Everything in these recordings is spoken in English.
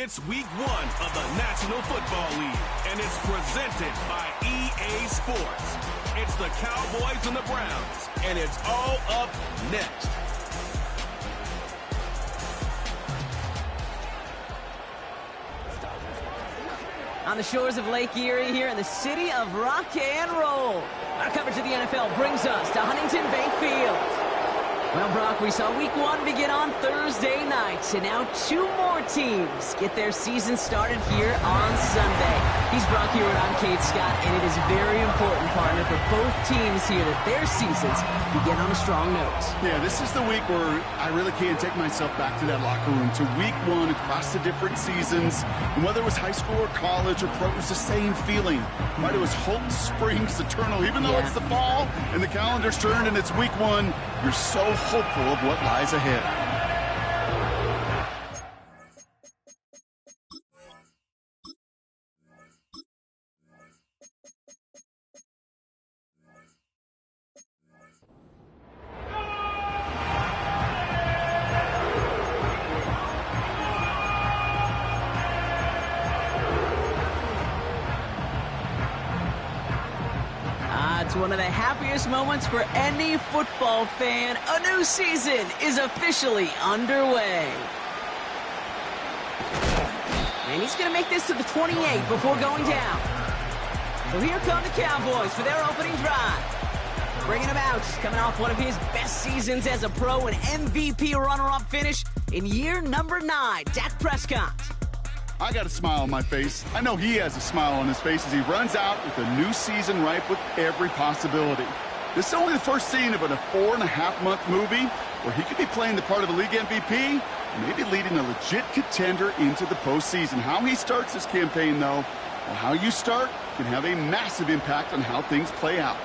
It's week 1 of the National Football League, and it's presented by EA Sports. It's the Cowboys and the Browns, and it's all up next. On the shores of Lake Erie here in the city of rock and roll. Our coverage of the NFL brings us to Huntington Bank Field. Well, Brock, we saw week 1 begin on Thursday night, and now 2 more teams get their season started here on Sunday. He's Brock here, and I'm Kate Scott, and it is very important, partner, for both teams here that their seasons begin on a strong note. Yeah, this is the week where I really can't take myself back to that locker room, to week 1 across the different seasons. And whether it was high school or college or pro, it was the same feeling. Whether it was hope springs eternal, even though it's the fall and the calendar's turned and it's week 1, you're so hopeful of what lies ahead. It's one of the happiest moments for any football fan. A new season is officially underway. And he's going to make this to the 28 before going down. So here come the Cowboys for their opening drive. Bringing him out, coming off one of his best seasons as a pro, an MVP runner-up finish in year number 9, Dak Prescott. I got a smile on my face. I know he has a smile on his face as he runs out with a new season ripe with every possibility. This is only the first scene of a 4.5-month movie where he could be playing the part of a league MVP, maybe leading a legit contender into the postseason. How he starts this campaign, though, or how you start, can have a massive impact on how things play out.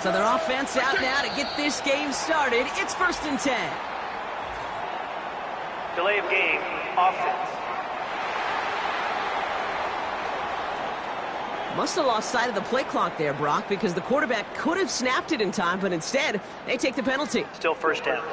So their offense out now to get this game started. It's 1st and 10. Delay of game, offense. Must have lost sight of the play clock there, Brock, because the quarterback could have snapped it in time, but instead, they take the penalty. Still 1st down.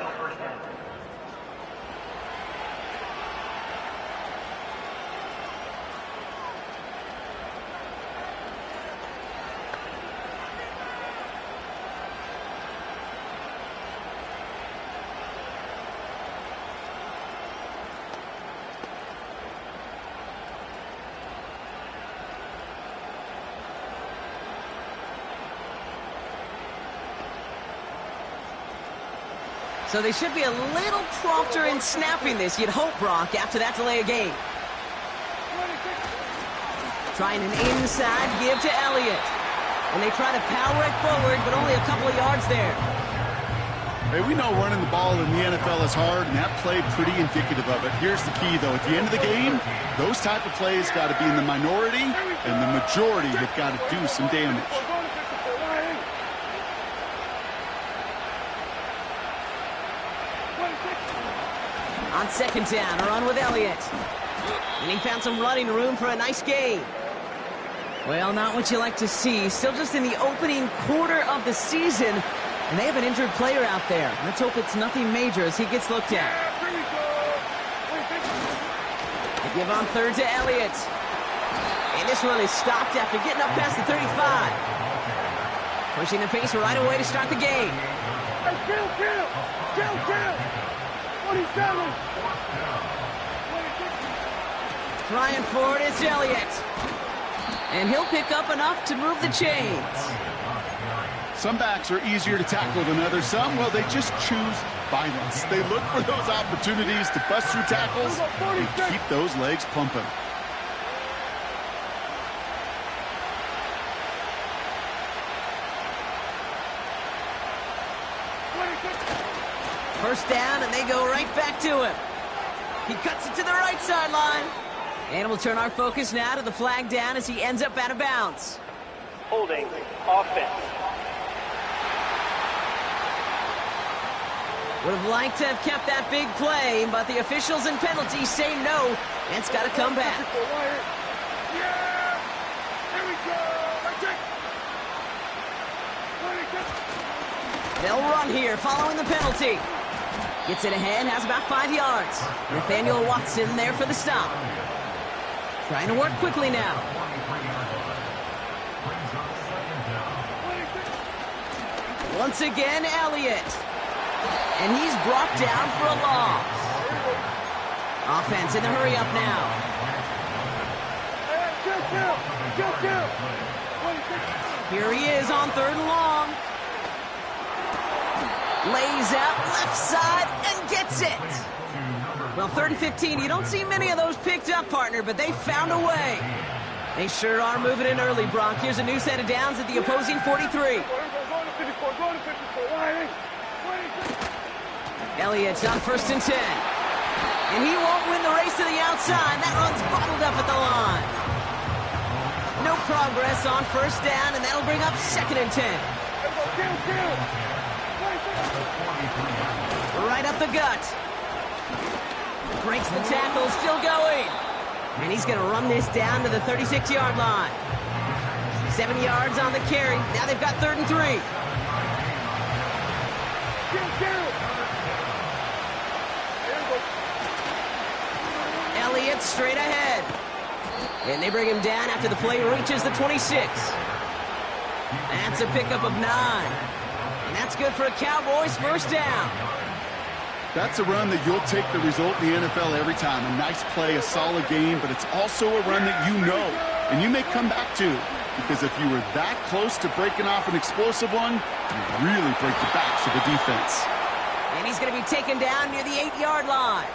So they should be a little prompter in snapping this, you'd hope, Brock, after that delay of game. Trying an inside give to Elliott. And they try to power it forward, but only a couple of yards there. Hey, we know running the ball in the NFL is hard, and that play pretty indicative of it. Here's the key, though. At the end of the game, those type of plays got to be in the minority, and the majority have got to do some damage. On 2nd down, a run with Elliott. And he found some running room for a nice gain. Well, not what you like to see. Still just in the opening quarter of the season. And they have an injured player out there. Let's hope it's nothing major as he gets looked at. They give on 3rd to Elliott. And this run is stopped after getting up past the 35. Pushing the pace right away to start the game. Trying for it, it's Elliott. And he'll pick up enough to move the chains. Some backs are easier to tackle than others. Some, well, they just choose violence. They look for those opportunities to bust through tackles and keep those legs pumping. First down, and they go right back to him. He cuts it to the right sideline. And we'll turn our focus now to the flag down as he ends up out of bounds. Holding, offense. Would have liked to have kept that big play, but the officials and penalties say no, and it's got to come back. They'll run here following the penalty. Gets it ahead, has about 5 yards. Nathaniel Watson there for the stop. Trying to work quickly now. Once again, Elliott. And he's brought down for a loss. Offense in the hurry up now. Here he is on 3rd and long. Lays out left side and gets it. Well, 3rd and 15, you don't see many of those picked up, partner, but they found a way. They sure are moving in early, Brock. Here's a new set of downs at the opposing 43. Elliott's on 1st and 10. And he won't win the race to the outside. That run's bottled up at the line. No progress on 1st down, and that'll bring up 2nd and 10. Right up the gut. Breaks the tackle, still going. And he's going to run this down to the 36-yard line. 7 yards on the carry. Now they've got 3rd and 3. Elliott straight ahead. And they bring him down after the play reaches the 26. That's a pickup of 9. And that's good for a Cowboys 1st down. That's a run that you'll take the result in the NFL every time. A nice play, a solid game, but it's also a run that you know and you may come back to. Because if you were that close to breaking off an explosive one, you really break the backs of the defense. And he's going to be taken down near the 8-yard line.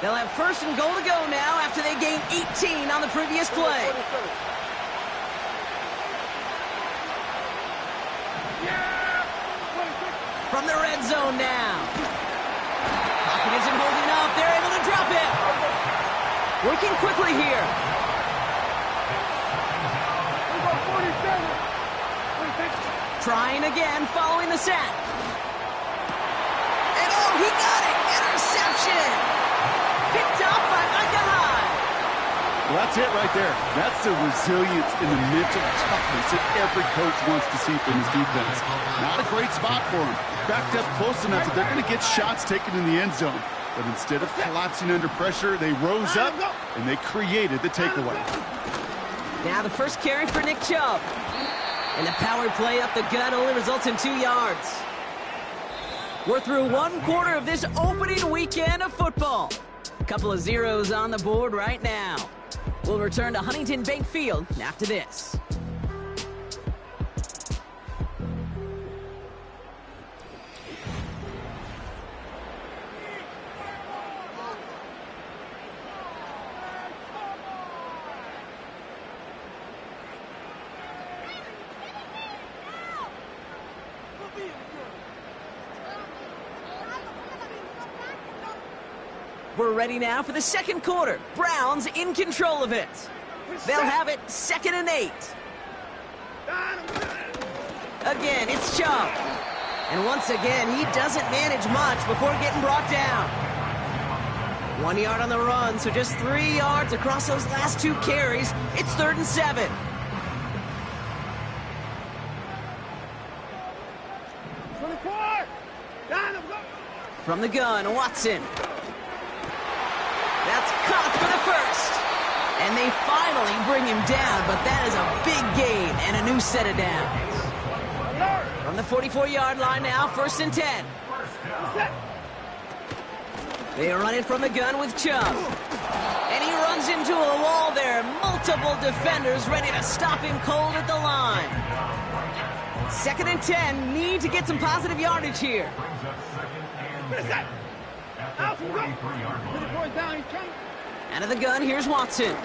They'll have 1st and goal to go now after they gained 18 on the previous play. From the red zone now. Pocket isn't holding up. They're able to drop it. Working quickly here. Trying again following the sack. And oh, he got it. Interception. Picked up by Micah Hyde. Well, that's it right there. That's the resilience and the mental toughness that every coach wants to see from his defense. Not a great spot for him. Backed up close enough that they're going to get shots taken in the end zone. But instead of collapsing under pressure, they rose up and they created the takeaway. Now the first carry for Nick Chubb. And the power play up the gut only results in 2 yards. We're through 1 quarter of this opening weekend of football. A couple of zeros on the board right now. We'll return to Huntington Bank Field after this. We're ready now for the 2nd quarter. Browns in control of it. They'll have it 2nd and 8. Again, it's Chubb. And once again, he doesn't manage much before getting brought down. 1 yard on the run, so just 3 yards across those last 2 carries. It's 3rd and 7. From the gun, Watson. That's caught for the 1st. And they finally bring him down, but that is a big gain and a new set of downs. From the 44-yard line now, 1st and 10. They run it from the gun with Chubb. And he runs into a wall there. Multiple defenders ready to stop him cold at the line. 2nd and 10, need to get some positive yardage here. Out of the gun, here's Watson.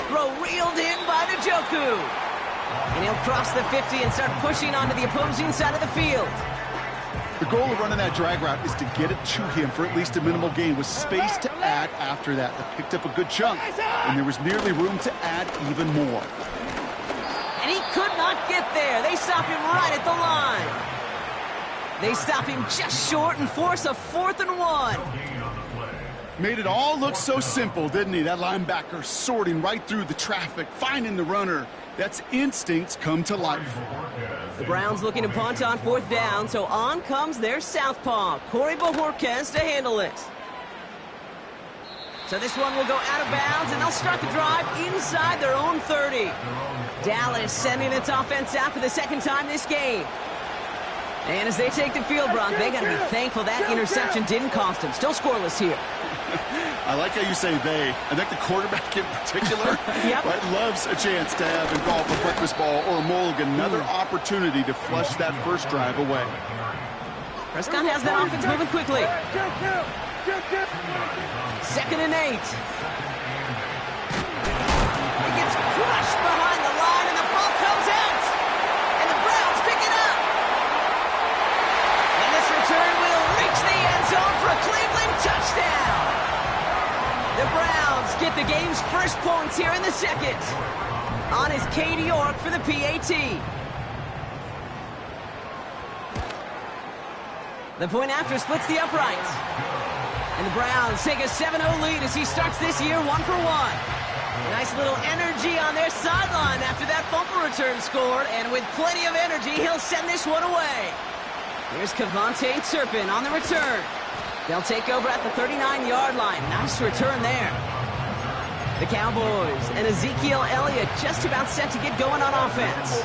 Throw reeled in by Njoku. And he'll cross the 50 and start pushing onto the opposing side of the field. The goal of running that drag route is to get it to him for at least a minimal gain with space to add after that. They picked up a good chunk, and there was nearly room to add even more. And he could not get there. They stop him right at the line. They stop him just short and force a 4th and 1. Made it all look so simple, didn't he? That linebacker sorting right through the traffic, finding the runner. That's instincts come to life. The Browns looking to punt on 4th down, so on comes their southpaw, Corey Bojorquez, to handle it. So this one will go out of bounds, and they'll start the drive inside their own 30. Dallas sending its offense out for the 2nd time this game. And as they take the field, Brock, they got to be thankful that interception didn't cost them. Still scoreless here. I like how you say they. I think the quarterback in particular right, loves a chance to have and golf a breakfast ball or a mulligan. Another opportunity to flush that first drive away. Prescott has that offense moving quickly. 2nd and 8. He gets crushed behind the line, and the ball comes out. And the Browns pick it up. And this return will reach the end zone for a Cleveland touchdown. The Browns get the game's first points here in the 2nd. On is Katie York for the PAT. The point after splits the uprights. And the Browns take a 7-0 lead as he starts this year 1 for 1. Nice little energy on their sideline after that fumble return scored. And with plenty of energy, he'll send this one away. Here's Kevontae Turpin on the return. They'll take over at the 39-yard line. Nice return there. The Cowboys and Ezekiel Elliott just about set to get going on offense.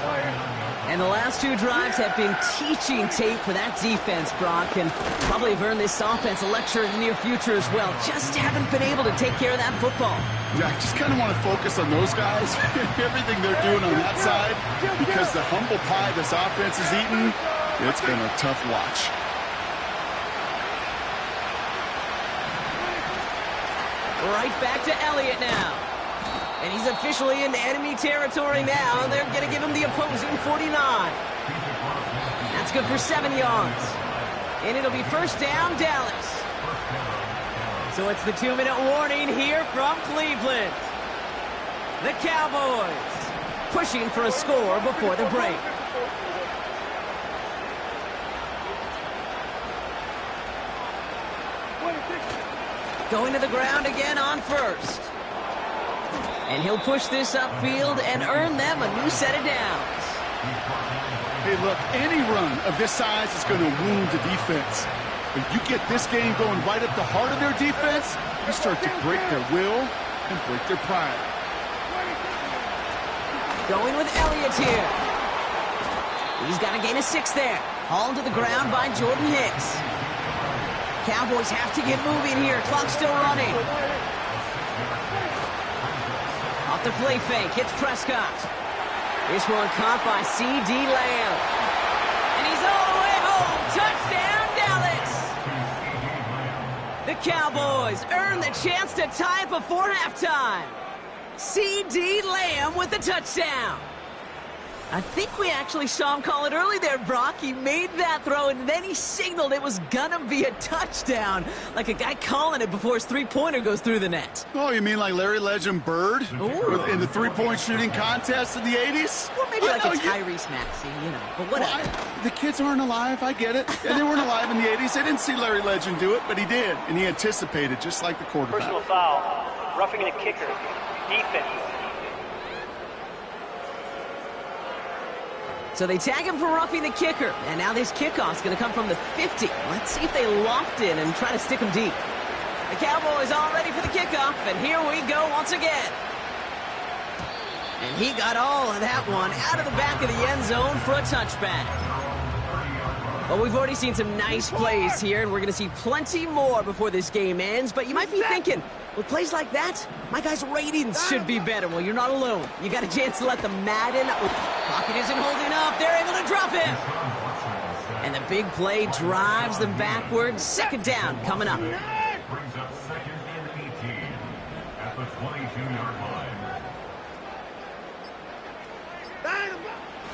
And the last 2 drives have been teaching tape for that defense, Brock, and probably have earned this offense a lecture in the near future as well. Just haven't been able to take care of that football. Yeah, I just kind of want to focus on those guys, everything they're doing on that side, because the humble pie this offense is eating, it's been a tough watch. Right back to Elliott now. And he's officially in enemy territory now. They're going to give him the opposing 49. That's good for 7 yards. And it'll be 1st down, Dallas. So it's the 2-minute warning here from Cleveland. The Cowboys pushing for a score before the break. Going to the ground again on 1st. And he'll push this upfield and earn them a new set of downs. Hey, look, any run of this size is going to wound the defense. If you get this game going right at the heart of their defense, you start to break their will and break their pride. Going with Elliott here. He's got a gain of 6 there. Hauled to the ground by Jordan Hicks. Cowboys have to get moving here. Clock's still running. Off the play fake, hits Prescott. This one caught by C.D. Lamb. And he's all the way home. Touchdown, Dallas. The Cowboys earn the chance to tie it before halftime. C.D. Lamb with the touchdown. I think we actually saw him call it early there, Brock. He made that throw, and then he signaled it was going to be a touchdown, like a guy calling it before his three-pointer goes through the net. Oh, you mean like Larry Legend Bird in the three-point shooting contest in the 80s? Or maybe like a Tyrese Maxey, you know, but whatever. Well, the kids aren't alive, I get it. And they weren't alive in the 80s. They didn't see Larry Legend do it, but he did, and he anticipated just like the quarterback. Personal foul, roughing the kicker, defense. So they tag him for roughing the kicker. And now this kickoff's going to come from the 50. Let's see if they loft in and try to stick him deep. The Cowboys all ready for the kickoff, and here we go once again. And he got all of that one out of the back of the end zone for a touchback. Well, we've already seen some nice plays here, and we're going to see plenty more before this game ends. But you might be thinking, with plays like that, my guys' ratings should be better. Well, you're not alone. You got a chance to let the Madden. Pocket isn't holding up. They're able to drop him. And the big play drives them backwards. 2nd down coming up. Brings up 2nd and 18 at the 22-yard line.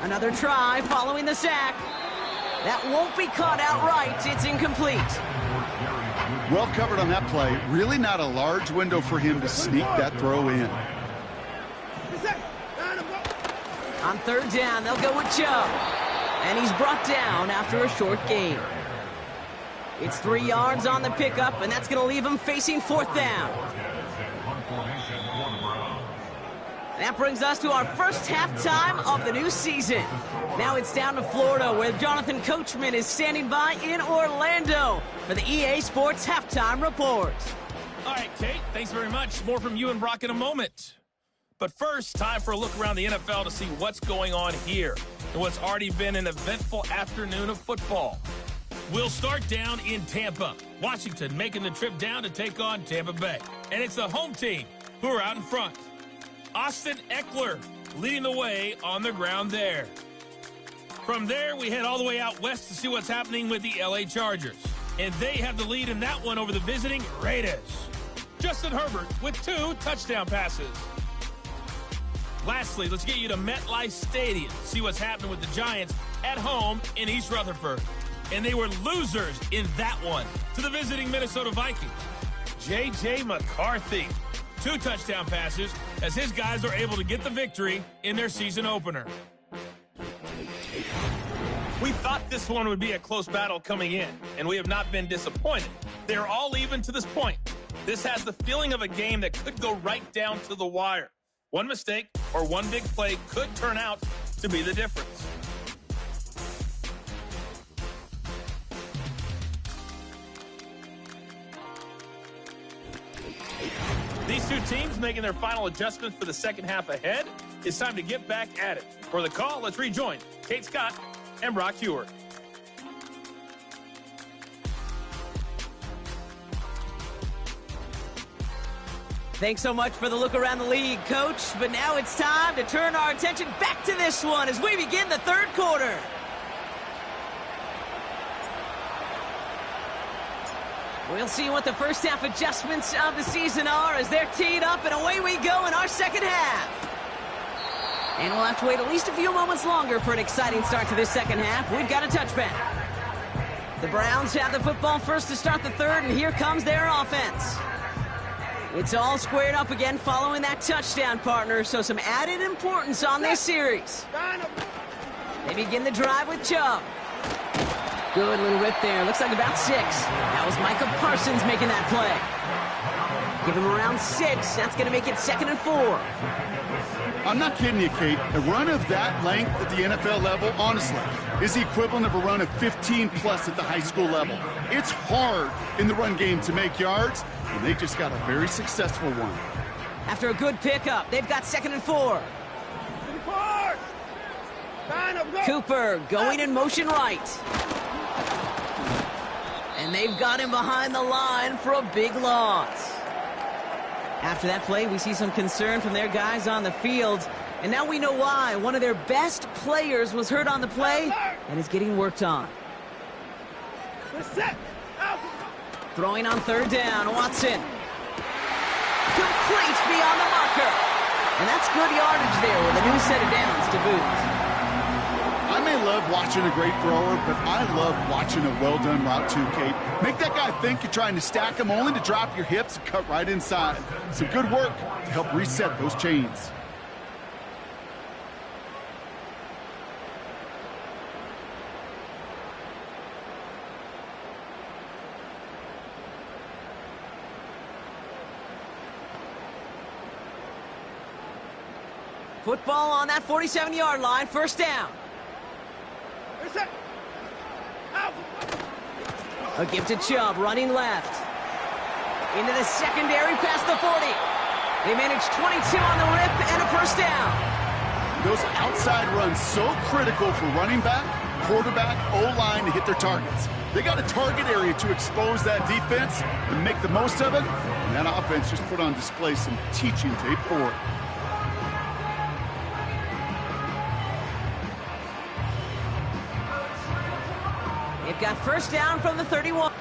Another try following the sack. That won't be caught outright. It's incomplete. Well covered on that play. Really not a large window for him to sneak that throw in. On 3rd down, they'll go with Chubb. And he's brought down after a short gain. It's 3 yards on the pickup, and that's going to leave him facing 4th down. And that brings us to our first halftime of the new season. Now it's down to Florida, where Jonathan Coachman is standing by in Orlando for the EA Sports Halftime Report. All right, Kate, thanks very much. More from you and Brock in a moment. But first, time for a look around the NFL to see what's going on here and what's already been an eventful afternoon of football. We'll start down in Tampa. Washington making the trip down to take on Tampa Bay. And it's the home team who are out in front. Austin Eckler leading the way on the ground there. From there, we head all the way out west to see what's happening with the LA Chargers. And they have the lead in that one over the visiting Raiders. Justin Herbert with 2 touchdown passes. Lastly, let's get you to MetLife Stadium. See what's happening with the Giants at home in East Rutherford. And they were losers in that one to the visiting Minnesota Vikings. J.J. McCarthy, 2 touchdown passes as his guys are able to get the victory in their season opener. We thought this one would be a close battle coming in, and we have not been disappointed. They're all even to this point. This has the feeling of a game that could go right down to the wire. One mistake or one big play could turn out to be the difference. These two teams making their final adjustments for the second half ahead. It's time to get back at it. For the call, let's rejoin Kate Scott and Brock Heward. Thanks so much for the look around the league, Coach. But now it's time to turn our attention back to this one as we begin the third quarter. We'll see what the first half adjustments of the season are as they're teed up, and away we go in our second half. And we'll have to wait at least a few moments longer for an exciting start to this second half. We've got a touchback. The Browns have the football first to start the third, and here comes their offense. It's all squared up again following that touchdown, partner, so some added importance on this series. They begin the drive with Chubb. Good little rip there. Looks like about 6. That was Micah Parsons making that play. Give him around 6. That's going to make it 2nd and 4. I'm not kidding you, Kate. A run of that length at the NFL level, honestly, is the equivalent of a run of 15-plus at the high school level. It's hard in the run game to make yards, and they just got a very successful one. After a good pickup, they've got 2nd and 4. Cooper going in motion right. And they've got him behind the line for a big loss. After that play, we see some concern from their guys on the field. And now we know why. One of their best players was hurt on the play and is getting worked on. Throwing on 3rd down, Watson. Complete beyond the marker. And that's good yardage there with a new set of downs to boot. I may love watching a great thrower, but I love watching a well-done route too, Kate. Make that guy think you're trying to stack him only to drop your hips and cut right inside. Some good work to help reset those chains. Football on that 47-yard line, 1st down. A give to Chubb, running left. Into the secondary, past the 40. They manage 22 on the rip and a 1st down. Those outside runs so critical for running back, quarterback, O-line to hit their targets. They got a target area to expose that defense and make the most of it, and that offense just put on display some teaching tape for it. They've got 1st down from the 31.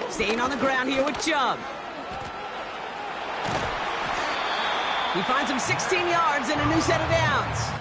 Staying on the ground here with Chubb. He finds him 16 yards and a new set of downs.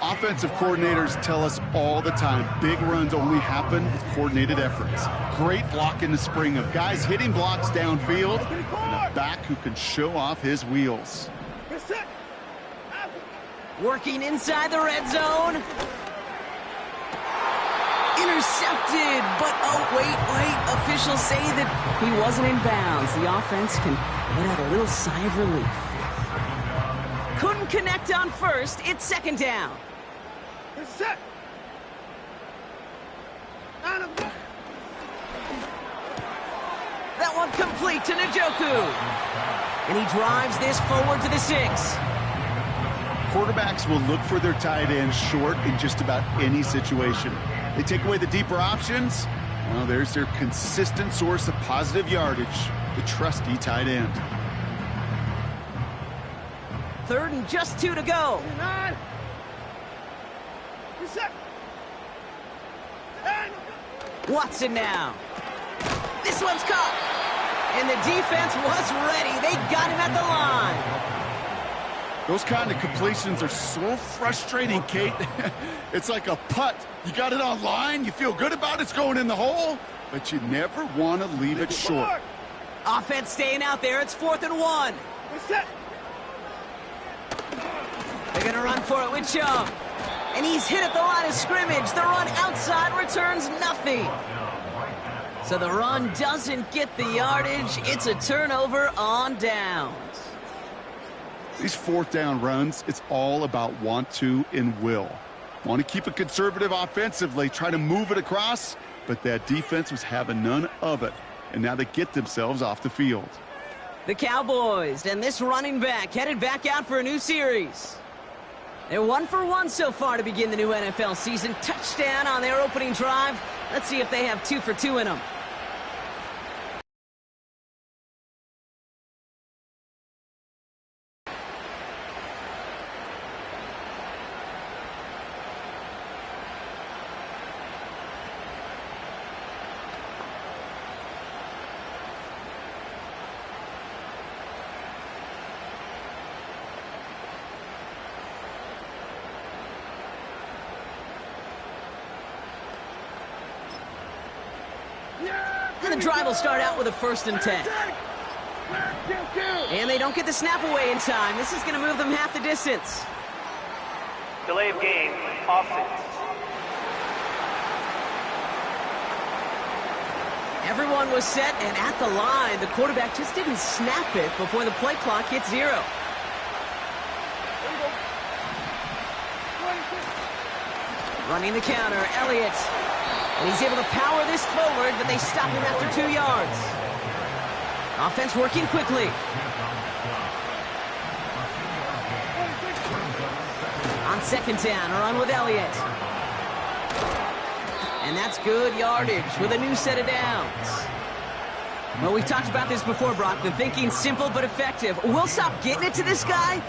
Offensive coordinators tell us all the time, big runs only happen with coordinated efforts. Great block in the spring of guys hitting blocks downfield and a back who can show off his wheels. Working inside the red zone. Intercepted, but oh, wait. Officials say that he wasn't in bounds. The offense can let out a little sigh of relief. Couldn't connect on first. It's second down. That one complete to Njoku. And he drives this forward to the 6. Quarterbacks will look for their tight end short in just about any situation. They take away the deeper options. Well, there's their consistent source of positive yardage, the trusty tight end. Third and just 2 to go. Watson now. This one's caught. And the defense was ready. They got him at the line. Those kind of completions are so frustrating, Kate. It's like a putt. You got it on line, you feel good about it's going in the hole, but you never want to leave it short. Offense staying out there. It's 4th and 1. They're going to run for it with Chubb. And he's hit at the line of scrimmage. The run outside returns nothing. So the run doesn't get the yardage. It's a turnover on downs. These 4th down runs, it's all about want to and will. Want to keep it conservative offensively, try to move it across, but that defense was having none of it. And now they get themselves off the field. The Cowboys and this running back headed back out for a new series. They're 1 for 1 so far to begin the new NFL season. Touchdown on their opening drive. Let's see if they have 2 for 2 in them. And the drive will start out with a 1st and 10. And they don't get the snap away in time. This is going to move them half the distance. Delay of game, offense. Everyone was set and at the line. The quarterback just didn't snap it before the play clock hit 0. Running the counter, Elliott. And he's able to power this forward, but they stop him after 2 yards. Offense working quickly. On second down, a run with Elliott. And that's good yardage with a new set of downs. Well, we've talked about this before, Brock. The thinking's simple but effective. We'll stop getting it to this guy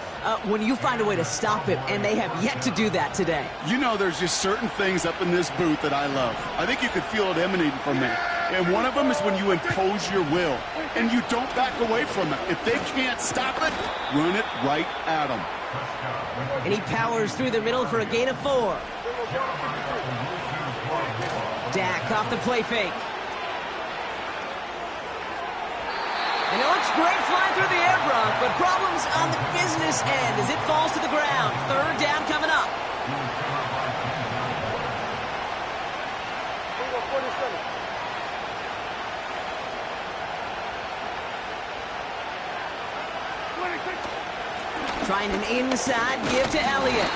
when you find a way to stop him, and they have yet to do that today. You know, there's just certain things up in this booth that I love. I think you could feel it emanating from me. And one of them is when you impose your will, and you don't back away from it. If they can't stop it, run it right at them. And he powers through the middle for a gain of 4. Dak off the play fake. And it looks great flying through the air, Brock, but problems on the business end as it falls to the ground. Third down coming up. Trying an inside give to Elliott.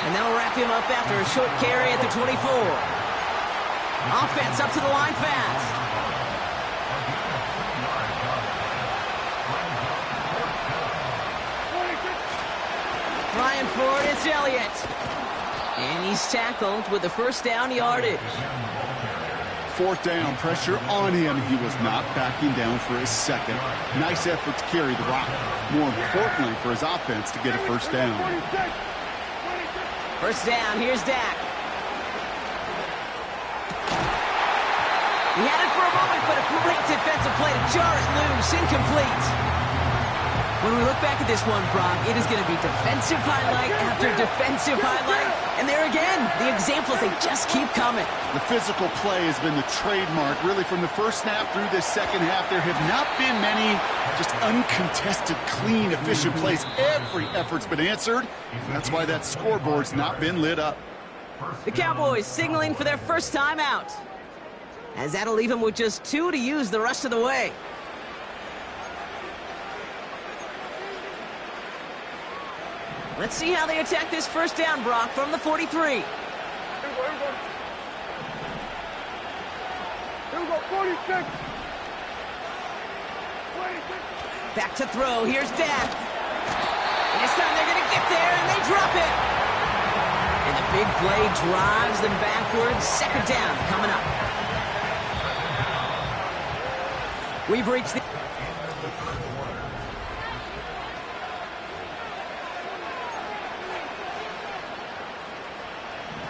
And that'll wrap him up after a short carry at the 24. Offense up to the line fast. Flying forward, it's Elliott. And he's tackled with the first down yardage. Fourth down, pressure on him. He was not backing down for his second. Nice effort to carry the rock. More importantly, for his offense to get a first down. First down, here's Dak. He had it for a moment, but a great defensive play to jar it loose, incomplete. When we look back at this one, Brock, it is going to be defensive highlight after defensive highlight. And there again, the examples, they just keep coming. The physical play has been the trademark, really, from the first snap through this second half. There have not been many just uncontested, clean, efficient plays. Every effort's been answered. That's why that scoreboard's not been lit up. The Cowboys signaling for their first time out, as that'll leave them with just 2 to use the rest of the way. Let's see how they attack this first down, Brock, from the 43. Here we go, 46. Back to throw. Here's Dak. And this time they're going to get there, and they drop it. And the big play drives them backwards. Second down coming up. We've reached the...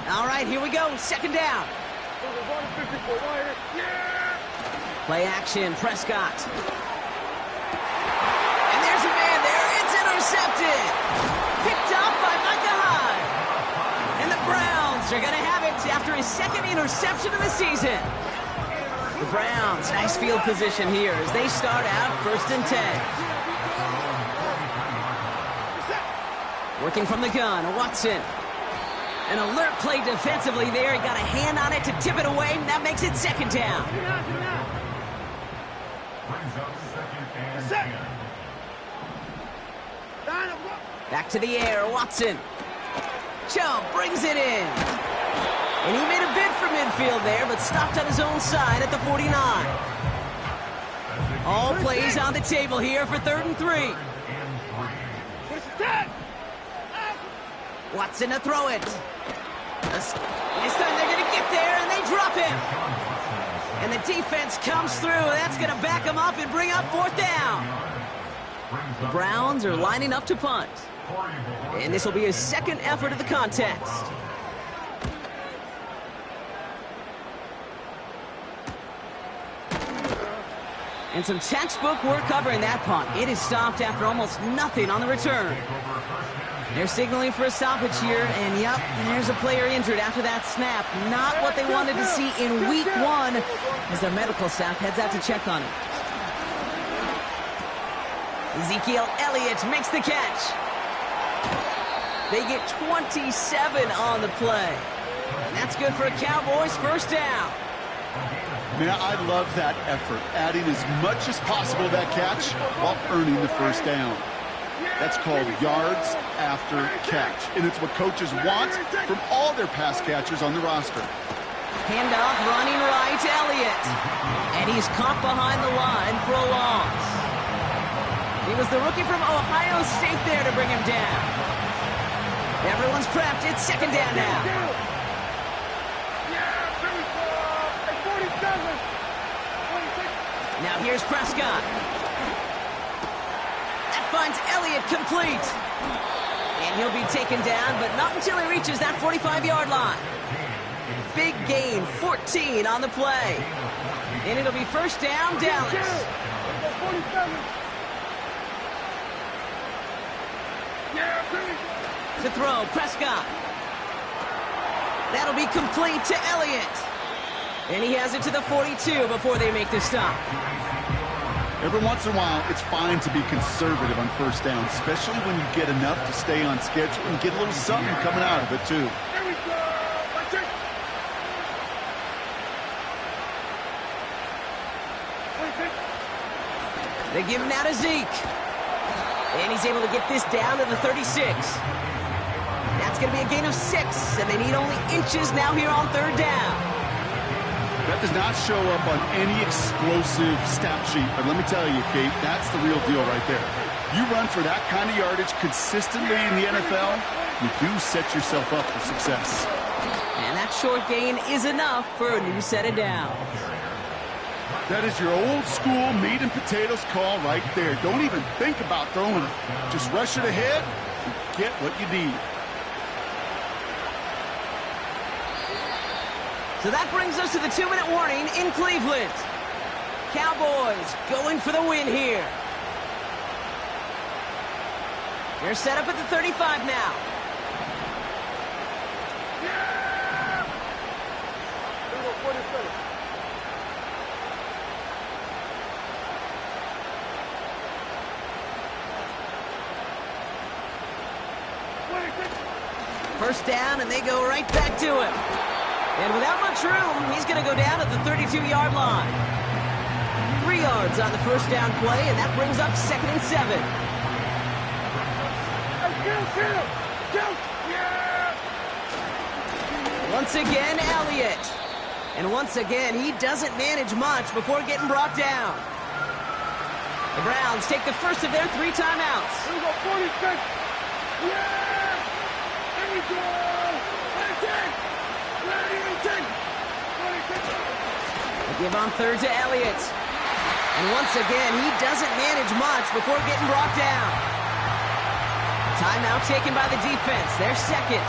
All right, here we go. Second down. Play action, Prescott. And there's a man there. It's intercepted. Picked up by Micah Hyde. And the Browns are going to have it after his second interception of the season. The Browns, nice field position here as they start out first and 10. Working from the gun, Watson. An alert play defensively there. He got a hand on it to tip it away, and that makes it second down. Back to the air, Watson. Chubb brings it in. And he made a bid for midfield there, but stopped on his own side at the 49. All plays on the table here for 3rd and 3. Watson to throw it. This time they're going to get there, and they drop him. And the defense comes through. That's going to back them up and bring up 4th down. The Browns are lining up to punt. And this will be his second effort of the contest. And some textbook work covering that punt. It is stopped after almost nothing on the return. They're signaling for a stoppage here, and yep, there's a player injured after that snap. Not what they wanted to see in week 1 as their medical staff heads out to check on him. Ezekiel Elliott makes the catch. They get 27 on the play. And that's good for a Cowboys first down. Man, I love that effort, adding as much as possible to that catch while earning the first down. That's called yards after catch, and it's what coaches want from all their pass catchers on the roster. Handoff running right, Elliott. And he's caught behind the line for a loss. It was the rookie from Ohio State there to bring him down. Everyone's prepped. It's second down now. Now here's Prescott. That finds Elliott complete. And he'll be taken down, but not until he reaches that 45-yard line. Big gain, 14 on the play. And it'll be first down, Dallas. To throw, Prescott. That'll be complete to Elliott. And he has it to the 42 before they make the stop. Every once in a while, it's fine to be conservative on first down, especially when you get enough to stay on schedule and get a little something coming out of it, too. They give him now to Zeke. And he's able to get this down to the 36. That's going to be a gain of 6, and they need only inches now here on third down. That does not show up on any explosive stat sheet, but let me tell you, Kate, that's the real deal right there. You run for that kind of yardage consistently in the NFL, you do set yourself up for success. And that short gain is enough for a new set of downs. That is your old school meat and potatoes call right there. Don't even think about throwing it. Just rush it ahead and get what you need. So that brings us to the 2-minute warning in Cleveland. Cowboys going for the win here. They're set up at the 35 now. First down, and they go right back to him. And without much room, he's going to go down at the 32-yard line. 3 yards on the first down play, and that brings up 2nd and 7. Once again, Elliott. And once again, he doesn't manage much before getting brought down. The Browns take the first of their 3 timeouts. Here we go, 46. Yeah! Here we go! 26! They give on third to Elliott. And once again, he doesn't manage much before getting brought down. Timeout taken by the defense. Their second.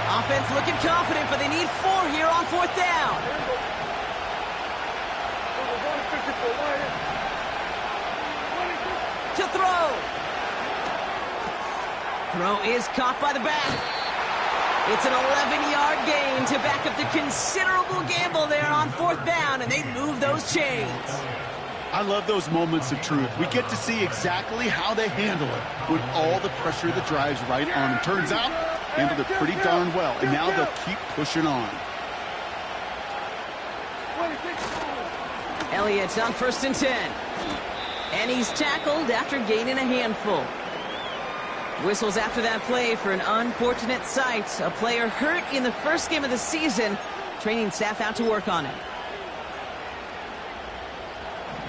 Offense looking confident, but they need 4 here on 4th down. To throw. Throw is caught by the back. It's an 11-yard gain to back up the considerable gamble there on 4th down, and they move those chains. I love those moments of truth. We get to see exactly how they handle it when all the pressure that drives right on them. Turns out, handled it pretty darn well, and now they'll keep pushing on. Elliott on 1st and 10. And he's tackled after gaining a handful. Whistles after that play for an unfortunate sight. A player hurt in the first game of the season. Training staff out to work on it.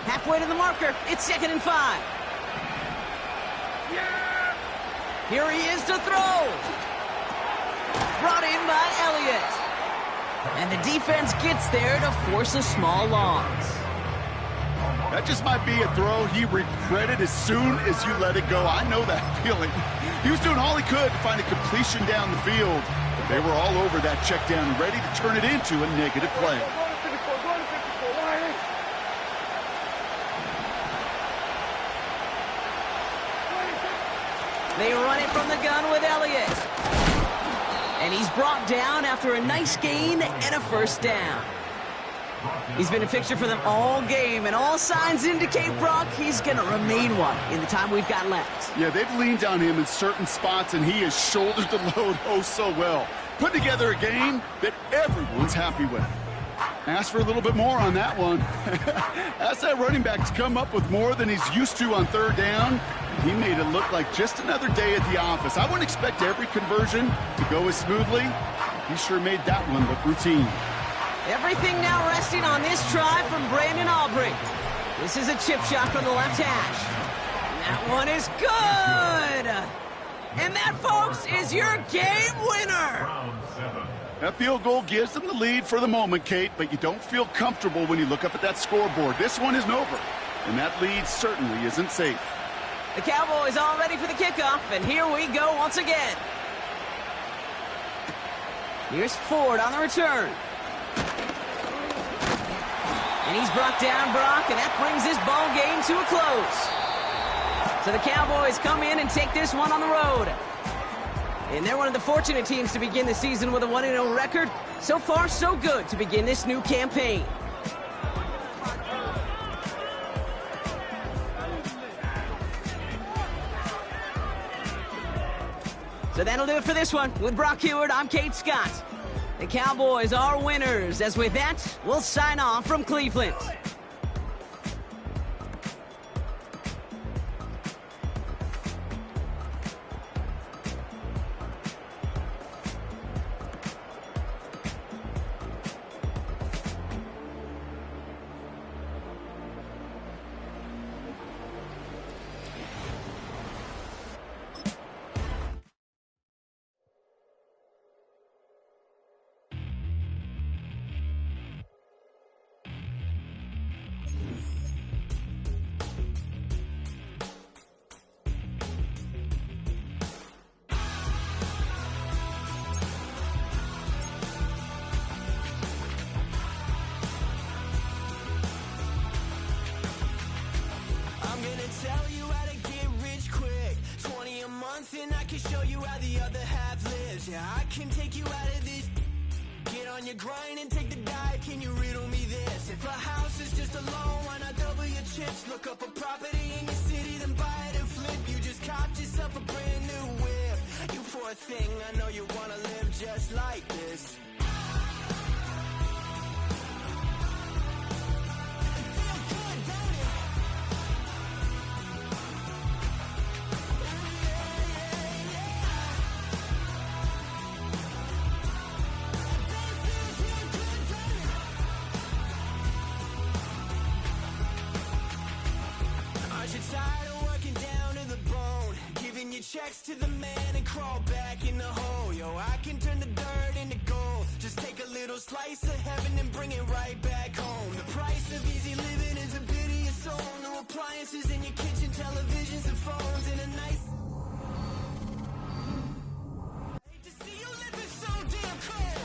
Halfway to the marker. It's 2nd and 5. Yeah! Here he is to throw. Brought in by Elliott. And the defense gets there to force a small loss. That just might be a throw he regretted as soon as you let it go. I know that feeling. He was doing all he could to find a completion down the field. But they were all over that check down, ready to turn it into a negative play. They run it from the gun with Elliott. And he's brought down after a nice gain and a first down. He's been a fixture for them all game, and all signs indicate, Brock, he's going to remain one in the time we've got left. Yeah, they've leaned on him in certain spots, and he has shouldered the load oh so well. Put together a game that everyone's happy with. Ask for a little bit more on that one. Ask that running back to come up with more than he's used to on 3rd down. He made it look like just another day at the office. I wouldn't expect every conversion to go as smoothly. He sure made that one look routine. Everything now resting on this try from Brandon Aubrey. This is a chip shot from the left hash. That one is good! And that, folks, is your game winner! That field goal gives them the lead for the moment, Kate, but you don't feel comfortable when you look up at that scoreboard. This one isn't over, and that lead certainly isn't safe. The Cowboys all ready for the kickoff, and here we go once again. Here's Ford on the return. And he's brought down, Brock, and that brings this ball game to a close. So the Cowboys come in and take this one on the road. And they're one of the fortunate teams to begin the season with a 1-0 record. So far, so good to begin this new campaign. So that'll do it for this one. With Brock Heward, I'm Kate Scott. The Cowboys are winners, as with that, we'll sign off from Cleveland. Tell you how to get rich quick. 20 a month and I can show you how the other half lives. Yeah, I can take you out of this. Get on your grind and take the dive. Can you riddle me this? If a house is just a loan, why not double your chips? Look up a property in your city, then buy it and flip. You just copped yourself a brand new whip. You poor thing, I know you wanna live just like this. Checks to the man and crawl back in the hole. Yo, I can turn the dirt into gold. Just take a little slice of heaven and bring it right back home. The price of easy living is a bit of your soul. No appliances in your kitchen, televisions and phones, and a nice... Hate to see you living so damn cold.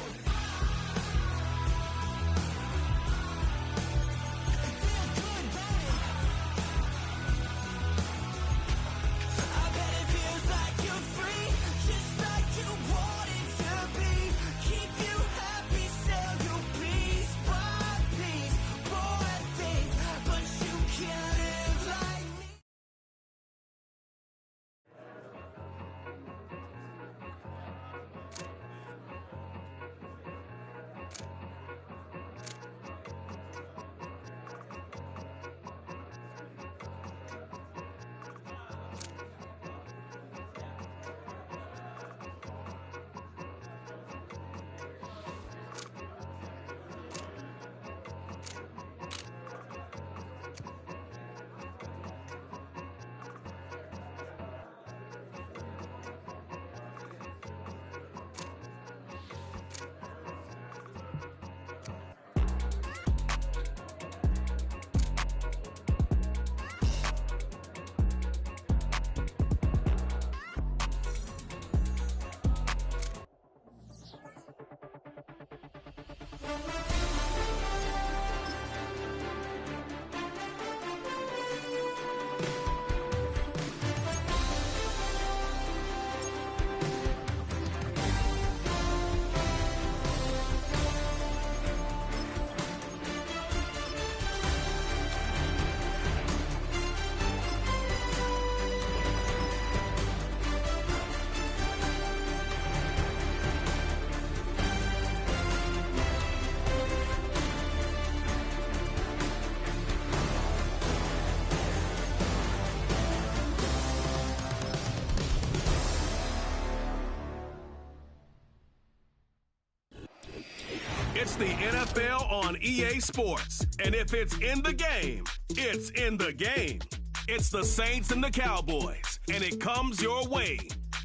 It's the NFL on EA Sports. And if it's in the game, it's in the game. It's the Saints and the Cowboys. And it comes your way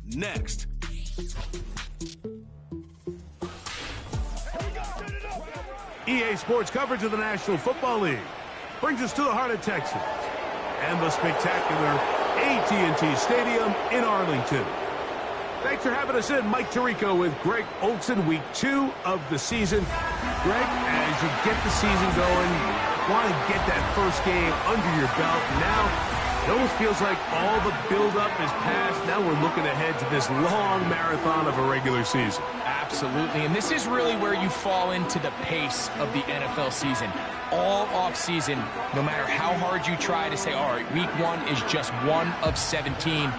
next. EA Sports coverage of the National Football League brings us to the heart of Texas and the spectacular AT&T Stadium in Arlington. Thanks for having us in. Mike Tirico with Greg Olson, week 2 of the season. Greg, as you get the season going, want to get that first game under your belt. Now, it almost feels like all the buildup is past. Now we're looking ahead to this long marathon of a regular season. Absolutely, and this is really where you fall into the pace of the NFL season. All off-season, no matter how hard you try to say, all right, week 1 is just 1 of 17.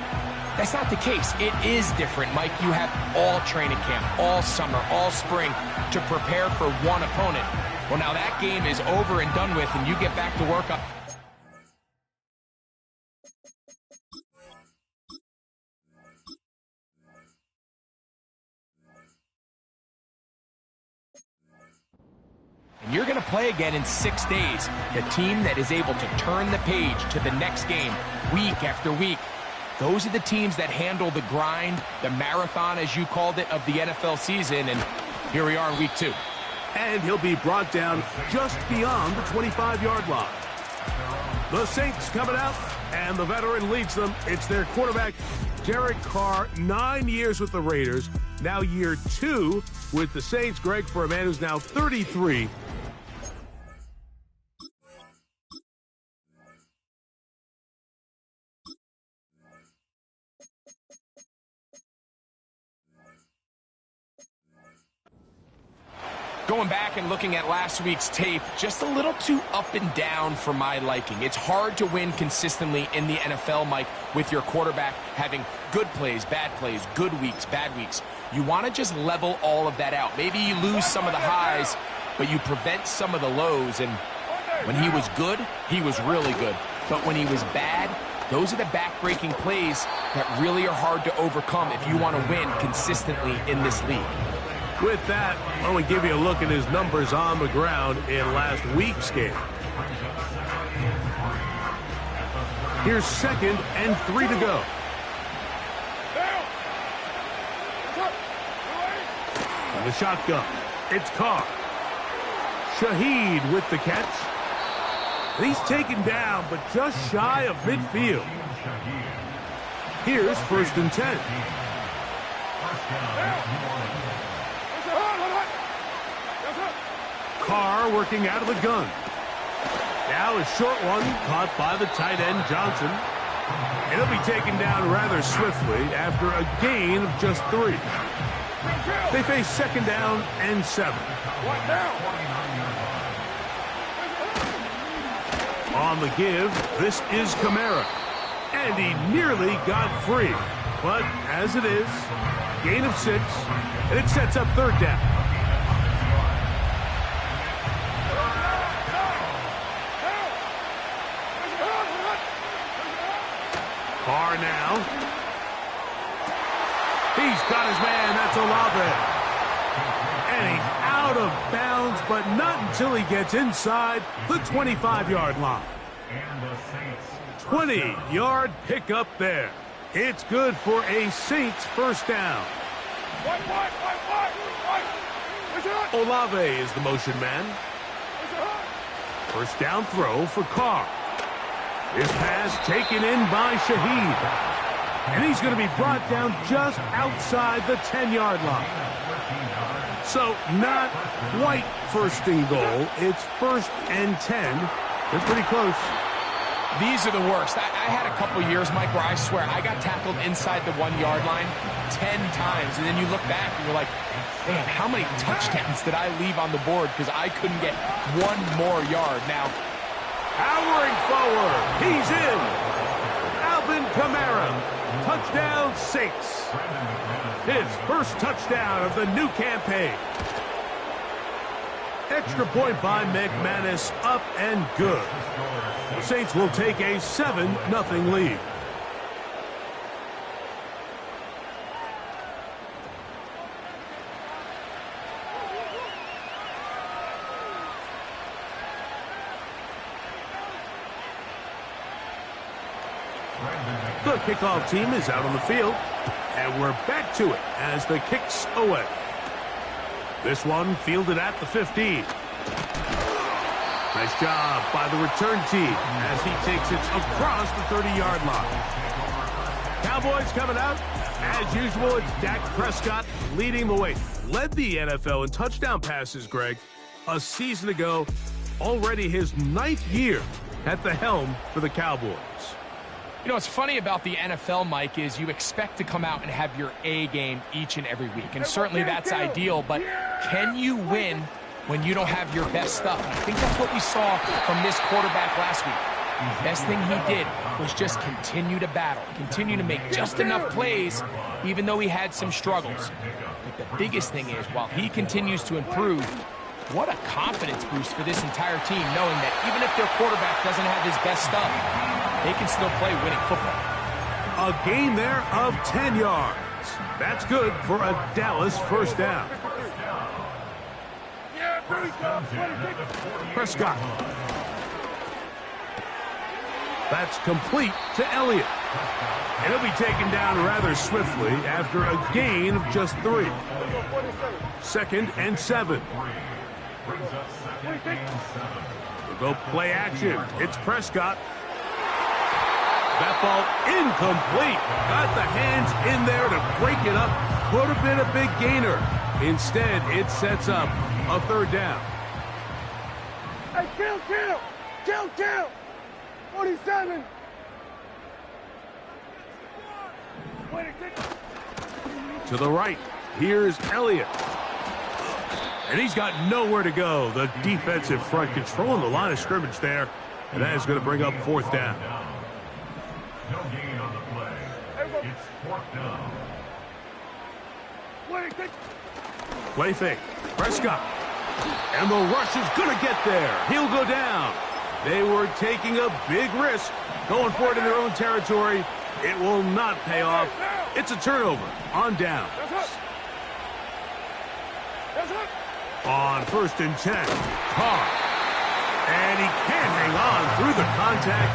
That's not the case. It is different, Mike. You have all training camp, all summer, all spring to prepare for one opponent. Well, now that game is over and done with, and you get back to work up. And you're going to play again in 6 days. The team that is able to turn the page to the next game week after week. Those are the teams that handle the grind, the marathon, as you called it, of the NFL season. And here we are in week 2. And he'll be brought down just beyond the 25-yard line. The Saints coming out, and the veteran leads them. It's their quarterback, Derek Carr, 9 years with the Raiders. Now year 2 with the Saints. Greg, for a man who's now 33. Going back and looking at last week's tape, just a little too up and down for my liking. It's hard to win consistently in the NFL, Mike, with your quarterback having good plays, good weeks, bad weeks. You want to just level all of that out. Maybe you lose some of the highs, but you prevent some of the lows. And when he was good, he was really good. But when he was bad, those are the back-breaking plays that really are hard to overcome if you want to win consistently in this league. With that, I want to give you a look at his numbers on the ground in last week's game. Here's 2nd and 3 to go. And the shotgun. It's Carr. Shaheed with the catch. And he's taken down, but just shy of midfield. Here's 1st and 10. Carr working out of the gun. Now a short one caught by the tight end Johnson. And he'll be taken down rather swiftly after a gain of just 3. They face 2nd down and 7. On the give, this is Kamara. And he nearly got free. But as it is, gain of 6, and it sets up 3rd down. Carr now. He's got his man. That's Olave. And he's out of bounds, but not until he gets inside the 25-yard line. 20-yard pickup there. It's good for a Saints 1st down. Olave is the motion man. 1st down throw for Carr. His pass taken in by Shaheed. And he's going to be brought down just outside the 10-yard line. So not quite 1st and goal. It's 1st and 10. They're pretty close. These are the worst. I had a couple years, Mike, where I swear I got tackled inside the 1-yard line 10 times. And then you look back and you're like, man, how many touchdowns did I leave on the board because I couldn't get 1 more yard? Now, powering forward, he's in. Alvin Kamara, touchdown Saints. His 1st touchdown of the new campaign. Extra point by McManus, up and good. The Saints will take a 7-0 lead. kickoff team is out on the field, and we're back to it as the kick's away. This one fielded at the 15. Nice job by the return team as he takes it across the 30-yard line. Cowboys coming out. As usual, it's Dak Prescott leading the way. Led the NFL in touchdown passes, Greg, a season ago. Already his 9th year at the helm for the Cowboys. You know, what's funny about the NFL, Mike, is you expect to come out and have your A game each and every week. And certainly that's ideal, but can you win when you don't have your best stuff? And I think that's what we saw from this quarterback last week. The best thing he did was just continue to battle, continue to make just enough plays, even though he had some struggles. But the biggest thing is, while he continues to improve, what a confidence boost for this entire team, knowing that even if their quarterback doesn't have his best stuff, they can still play winning football. A gain there of 10 yards. That's good for a Dallas first down. Prescott. That's complete to Elliott. And he'll be taken down rather swiftly after a gain of just 3. 2nd and 7. We'll go play action. It's Prescott. That ball incomplete. Got the hands in there to break it up. Could have been a big gainer. Instead, it sets up a 3rd down. Hey, kill! 47! To the right, here's Elliott. And he's got nowhere to go. The defensive front controlling the line of scrimmage there. And that is going to bring up 4th down. No gain on the play. It's 4th down. Play fake. Prescott. And the rush is going to get there. He'll go down. They were taking a big risk going for it in their own territory. It will not pay off. It's a turnover on down. On 1st and 10. Carr. And he can't hang on through the contact.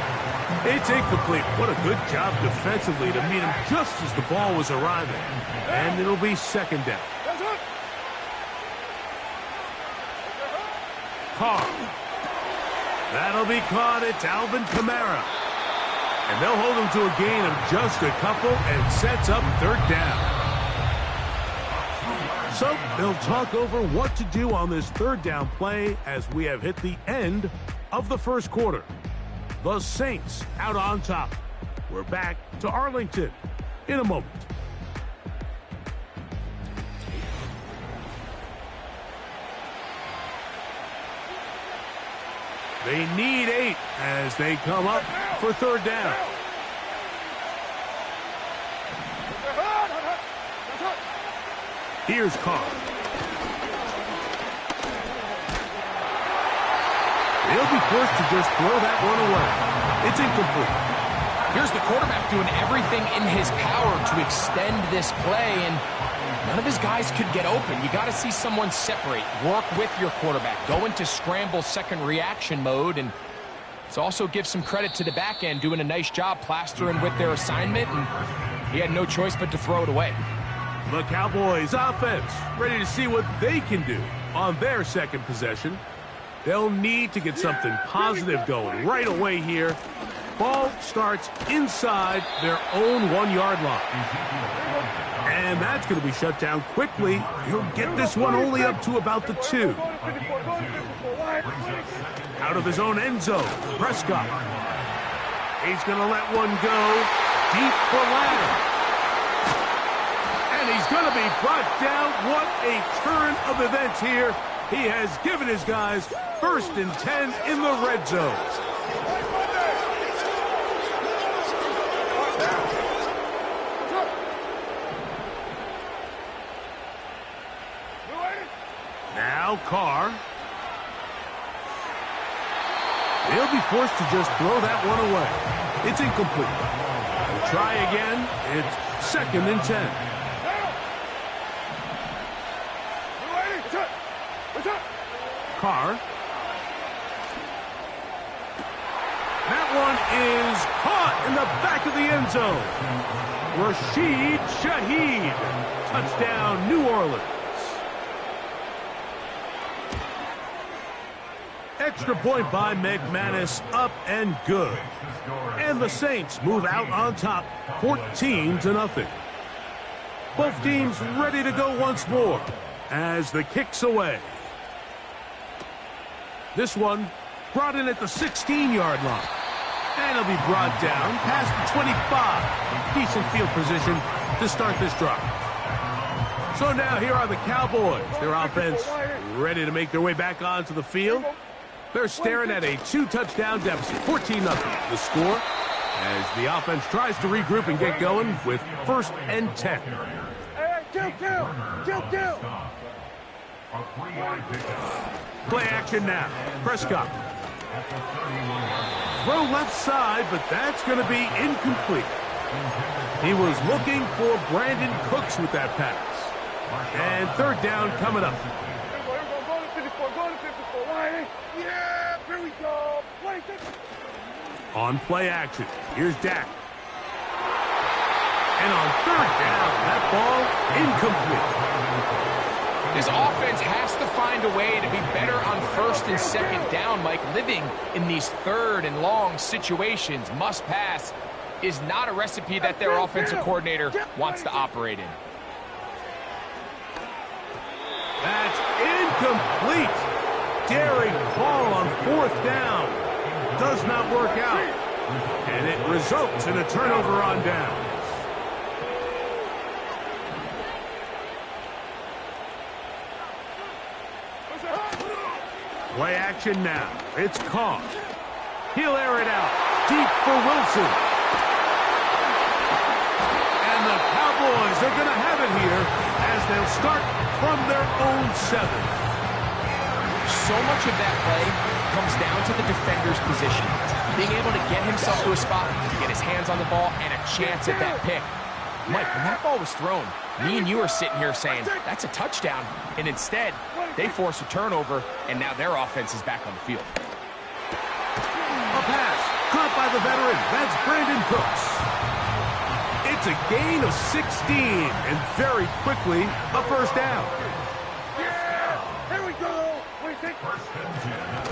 It's incomplete. What a good job defensively to meet him just as the ball was arriving. And it'll be 2nd down. Carr. That'll be caught. It's Alvin Kamara. And they'll hold him to a gain of just a couple and sets up 3rd down. So they'll talk over what to do on this 3rd down play as we have hit the end of the 1st quarter. The Saints out on top. We're back to Arlington in a moment. They need 8 as they come up for 3rd down. Here's Carr. They'll be forced to just throw that one away. It's incomplete. Here's the quarterback doing everything in his power to extend this play, and none of his guys could get open. You got to see someone separate, work with your quarterback, go into scramble second reaction mode, and it's also give some credit to the back end doing a nice job plastering with their assignment, and he had no choice but to throw it away. The Cowboys offense ready to see what they can do on their 2nd possession. They'll need to get something positive going right away here. Ball starts inside their own 1-yard line. And that's going to be shut down quickly. He'll get this one only up to about the 2. Out of his own end zone, Prescott. He's going to let one go deep for Lamb. And he's going to be brought down. What a turn of events here. He has given his guys 1st and 10 in the red zone. Now Carr. They'll be forced to just throw that one away. It's incomplete. We'll try again. It's 2nd and 10. Carr. That one is Caught in the back of the end zone. Rashid Shaheed. Touchdown, New Orleans. Extra point by McManus, up and good. And the Saints move out on top, 14-0. Both teams ready to go once more as the kick's away. This one brought in at the 16-yard line. And it'll be brought down past the 25. Decent field position to start this drive. So now here are the Cowboys. Their offense ready to make their way back onto the field. They're staring at a 2-touchdown deficit, 14-0. The score as the offense tries to regroup and get going with 1st and 10. Kill. Play action now. Prescott. Throw left side, but that's going to be incomplete. He was looking for Brandon Cooks with that pass. And 3rd down coming up. Go to 54. Yeah, here we go. On play action, here's Dak. And on 3rd down, that ball incomplete. This offense has to find a way to be better on 1st and 2nd down, Mike. Living in these 3rd and long situations, must pass, is not a recipe that their offensive coordinator wants to operate in. That's incomplete. Daring call on 4th down. Does not work out. And it results in a turnover on down. Play action now. It's caught. He'll air it out. Deep for Wilson. And the Cowboys are going to have it here as they'll start from their own 7. So much of that play comes down to the defender's position. Being able to get himself to a spot, to get his hands on the ball, and a chance at that pick. Mike, when that ball was thrown, me and you are sitting here saying, that's a touchdown. And instead, they force a turnover, and now their offense is back on the field. A pass caught by the veteran. That's Brandon Cooks. It's a gain of 16, and very quickly, a 1st down. Yeah, here we go.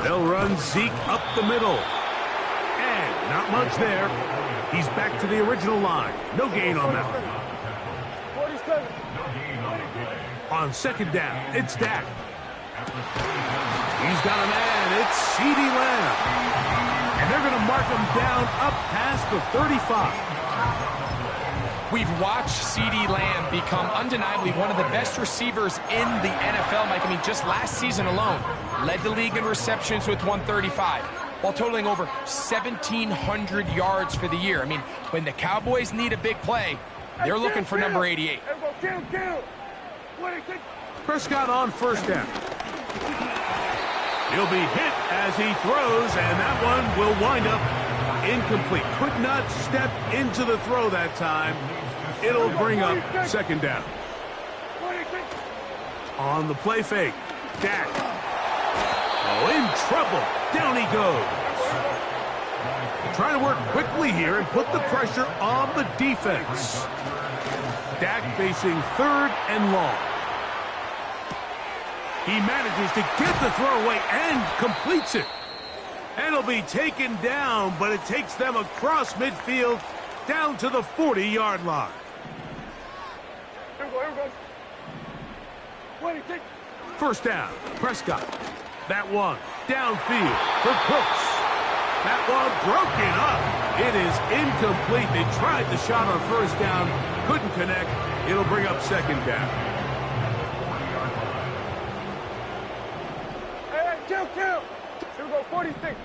They'll run Zeke up the middle. And not much there. He's back to the original line. No gain on that one. 47. On 2nd down, it's Dak. He's got a man. It's CeeDee Lamb. And they're going to mark him down up past the 35. We've watched CeeDee Lamb become undeniably one of the best receivers in the NFL, Mike. I mean, just last season alone, led the league in receptions with 135, while totaling over 1,700 yards for the year. I mean, when the Cowboys need a big play, they're looking for number 88. Prescott on 1st down. He'll be hit as he throws, and that one will wind up incomplete. Could not step into the throw that time. It'll bring up 2nd down. On the play fake, Dak. Oh, in trouble. Down he goes. Trying to work quickly here and put the pressure on the defense. Dak facing 3rd and long. He manages to get the throw away and completes it. And it'll be taken down, but it takes them across midfield down to the 40-yard line. Here we go. 1st down, Prescott. That one downfield for Cooks. That one broken up. It is incomplete. They tried the shot on 1st down, couldn't connect. It'll bring up 2nd down. Kill. Here we go, 46.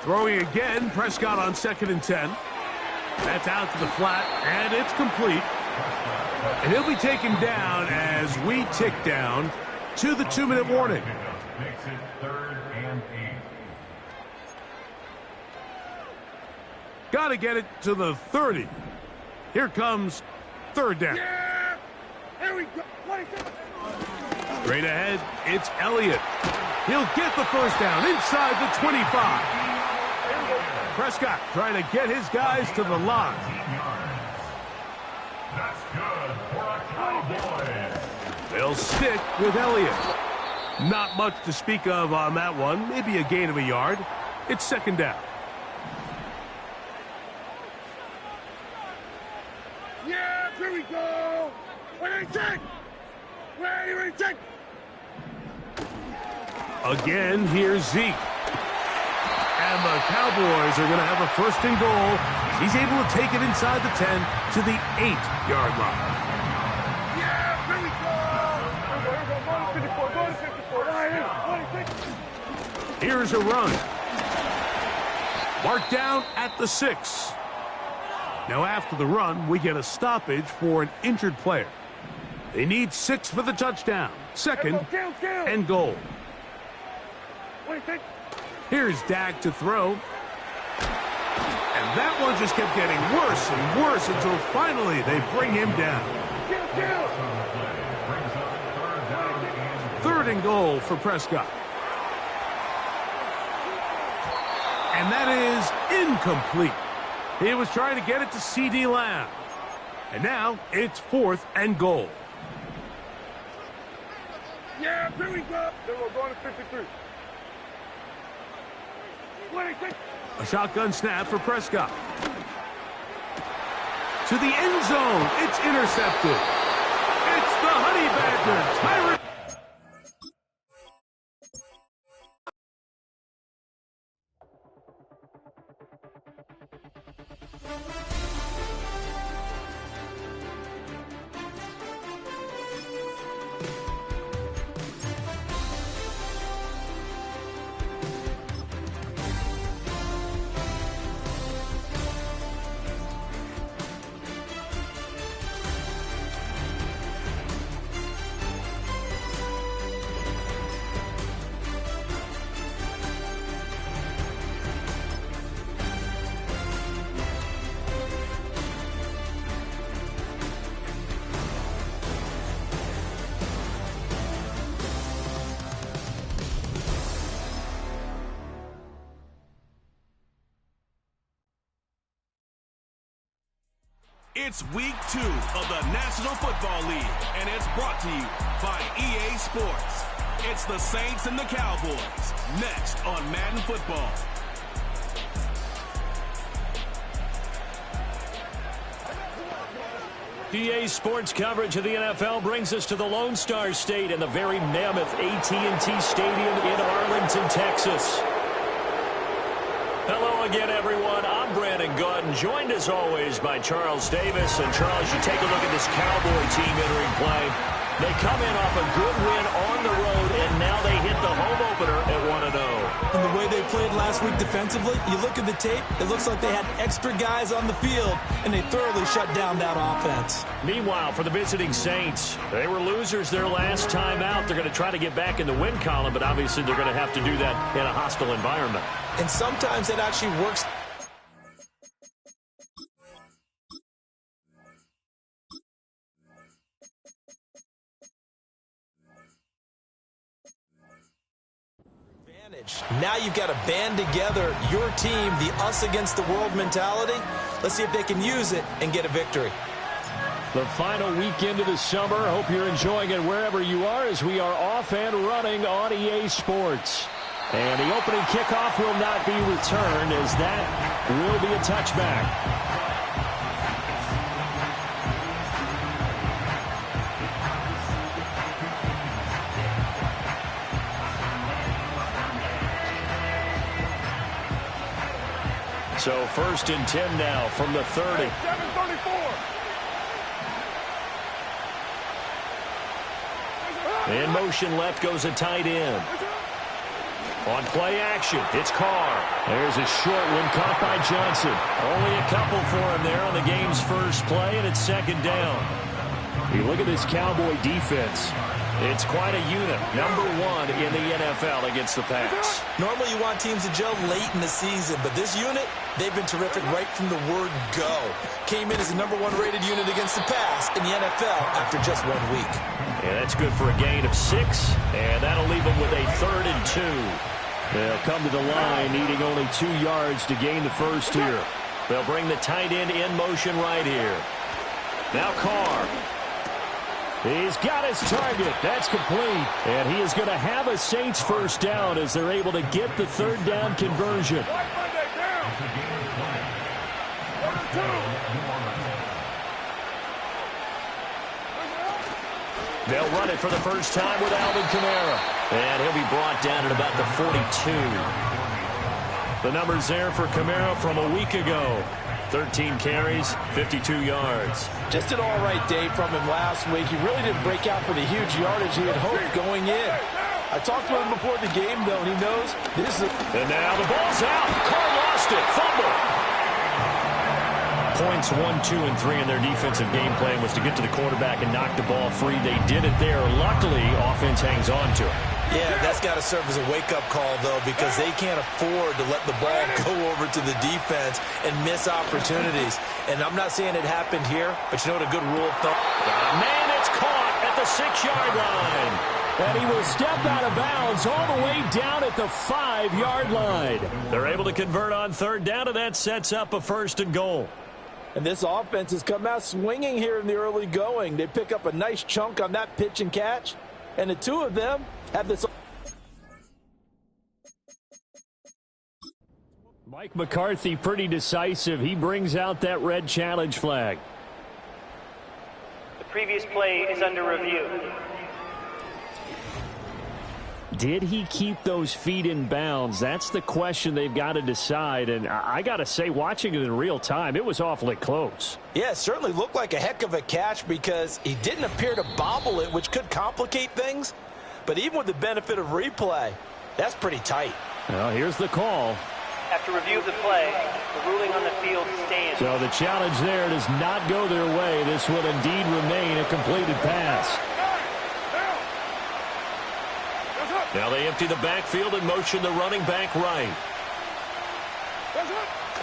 Throwing again, Prescott on 2nd and 10. That's out to the flat, and it's complete. And he'll be taken down as we tick down to the 2-minute warning. Makes it 3rd and 8. Got to get it to the 30. Here comes 3rd down. Yeah, here we go. Straight ahead, it's Elliott. He'll get the 1st down inside the 25. Prescott trying to get his guys to the line. That's good for a Cowboy. They'll stick with Elliott. Not much to speak of on that one. Maybe a gain of a yard. It's second down. Yeah, here we go. Wait, take. Again, here's Zeke. And the Cowboys are going to have a first and goal. He's able to take it inside the 10 to the 8-yard line. Yeah, here we go. Here's a run. Marked down at the 6. Now after the run, we get a stoppage for an injured player. They need 6 for the touchdown. Second and goal. Here's Dak to throw. And that one just kept getting worse and worse until finally they bring him down. Third and goal for Prescott. And that is incomplete. He was trying to get it to C.D. Lamb. And now it's fourth and goal. Yeah, here we go. Then we're going to 53. A shotgun snap for Prescott. To the end zone. It's intercepted. It's the Honey Badger. Tyrant. It's week 2 of the National Football League, and it's brought to you by EA Sports. It's the Saints and the Cowboys, next on Madden Football. EA Sports coverage of the NFL brings us to the Lone Star State and the very mammoth AT&T Stadium in Arlington, Texas. Hello again, everyone. I'm Brandon Gaudin, joined as always by Charles Davis. And Charles, you take a look at this Cowboy team entering play. They come in off a good win on the road, and now they hit the home opener at 1-0. And the way they played last week defensively, you look at the tape, it looks like they had extra guys on the field, and they thoroughly shut down that offense. Meanwhile, for the visiting Saints, they were losers their last time out. They're going to try to get back in the win column, but obviously they're going to have to do that in a hostile environment. And sometimes it actually works. Now you've got to band together your team, the us against the world mentality. Let's see if they can use it and get a victory. The final weekend of the summer. Hope you're enjoying it wherever you are as we are off and running on EA Sports. And the opening kickoff will not be returned as that will be a touchback. So first and 10 now from the 30. In motion left goes a tight end. On play action, it's Carr. There's a short one caught by Johnson. Only a couple for him there on the game's first play, and it's second down. You look at this Cowboy defense. It's quite a unit. Number 1 in the NFL against the pass. Normally you want teams to gel late in the season, but this unit, they've been terrific right from the word go. Came in as the number 1 rated unit against the pass in the NFL after just 1 week. And that's good for a gain of 6, and that'll leave them with a 3rd and 2. They'll come to the line, needing only 2 yards to gain the first here. They'll bring the tight end in motion right here. Now Carr. He's got his target. That's complete. And he is going to have a Saints first down as they're able to get the third down conversion. They'll run it for the first time with Alvin Kamara. And he'll be brought down at about the 42. The numbers there for Kamara from a week ago. 13 carries, 52 yards. Just an all-right day from him last week. He really didn't break out for the huge yardage he had hoped going in. I talked to him before the game, though, and he knows this is... And now the ball's out. Carr lost it. Fumble. Points 1, 2, and 3 in their defensive game plan was to get to the quarterback and knock the ball free. They did it there. Luckily, offense hangs on to it. Yeah, that's got to serve as a wake-up call, though, because they can't afford to let the ball go over to the defense and miss opportunities. And I'm not saying it happened here, but you know what a good rule of thumb? Man, it's caught at the 6-yard line. And he will step out of bounds all the way down at the 5-yard line. They're able to convert on third down, and that sets up a 1st and goal. And this offense has come out swinging here in the early going. They pick up a nice chunk on that pitch and catch. And the two of them have this. Mike McCarthy pretty decisive. He brings out that red challenge flag. The previous play is under review. Did he keep those feet in bounds? That's the question they've got to decide. And I got to say, watching it in real time, it was awfully close. Yeah, it certainly looked like a heck of a catch because he didn't appear to bobble it, which could complicate things. But even with the benefit of replay, that's pretty tight. Well, here's the call. After review of the play, the ruling on the field stands. So the challenge there does not go their way. This will indeed remain a completed pass. Now they empty the backfield and motion the running back right.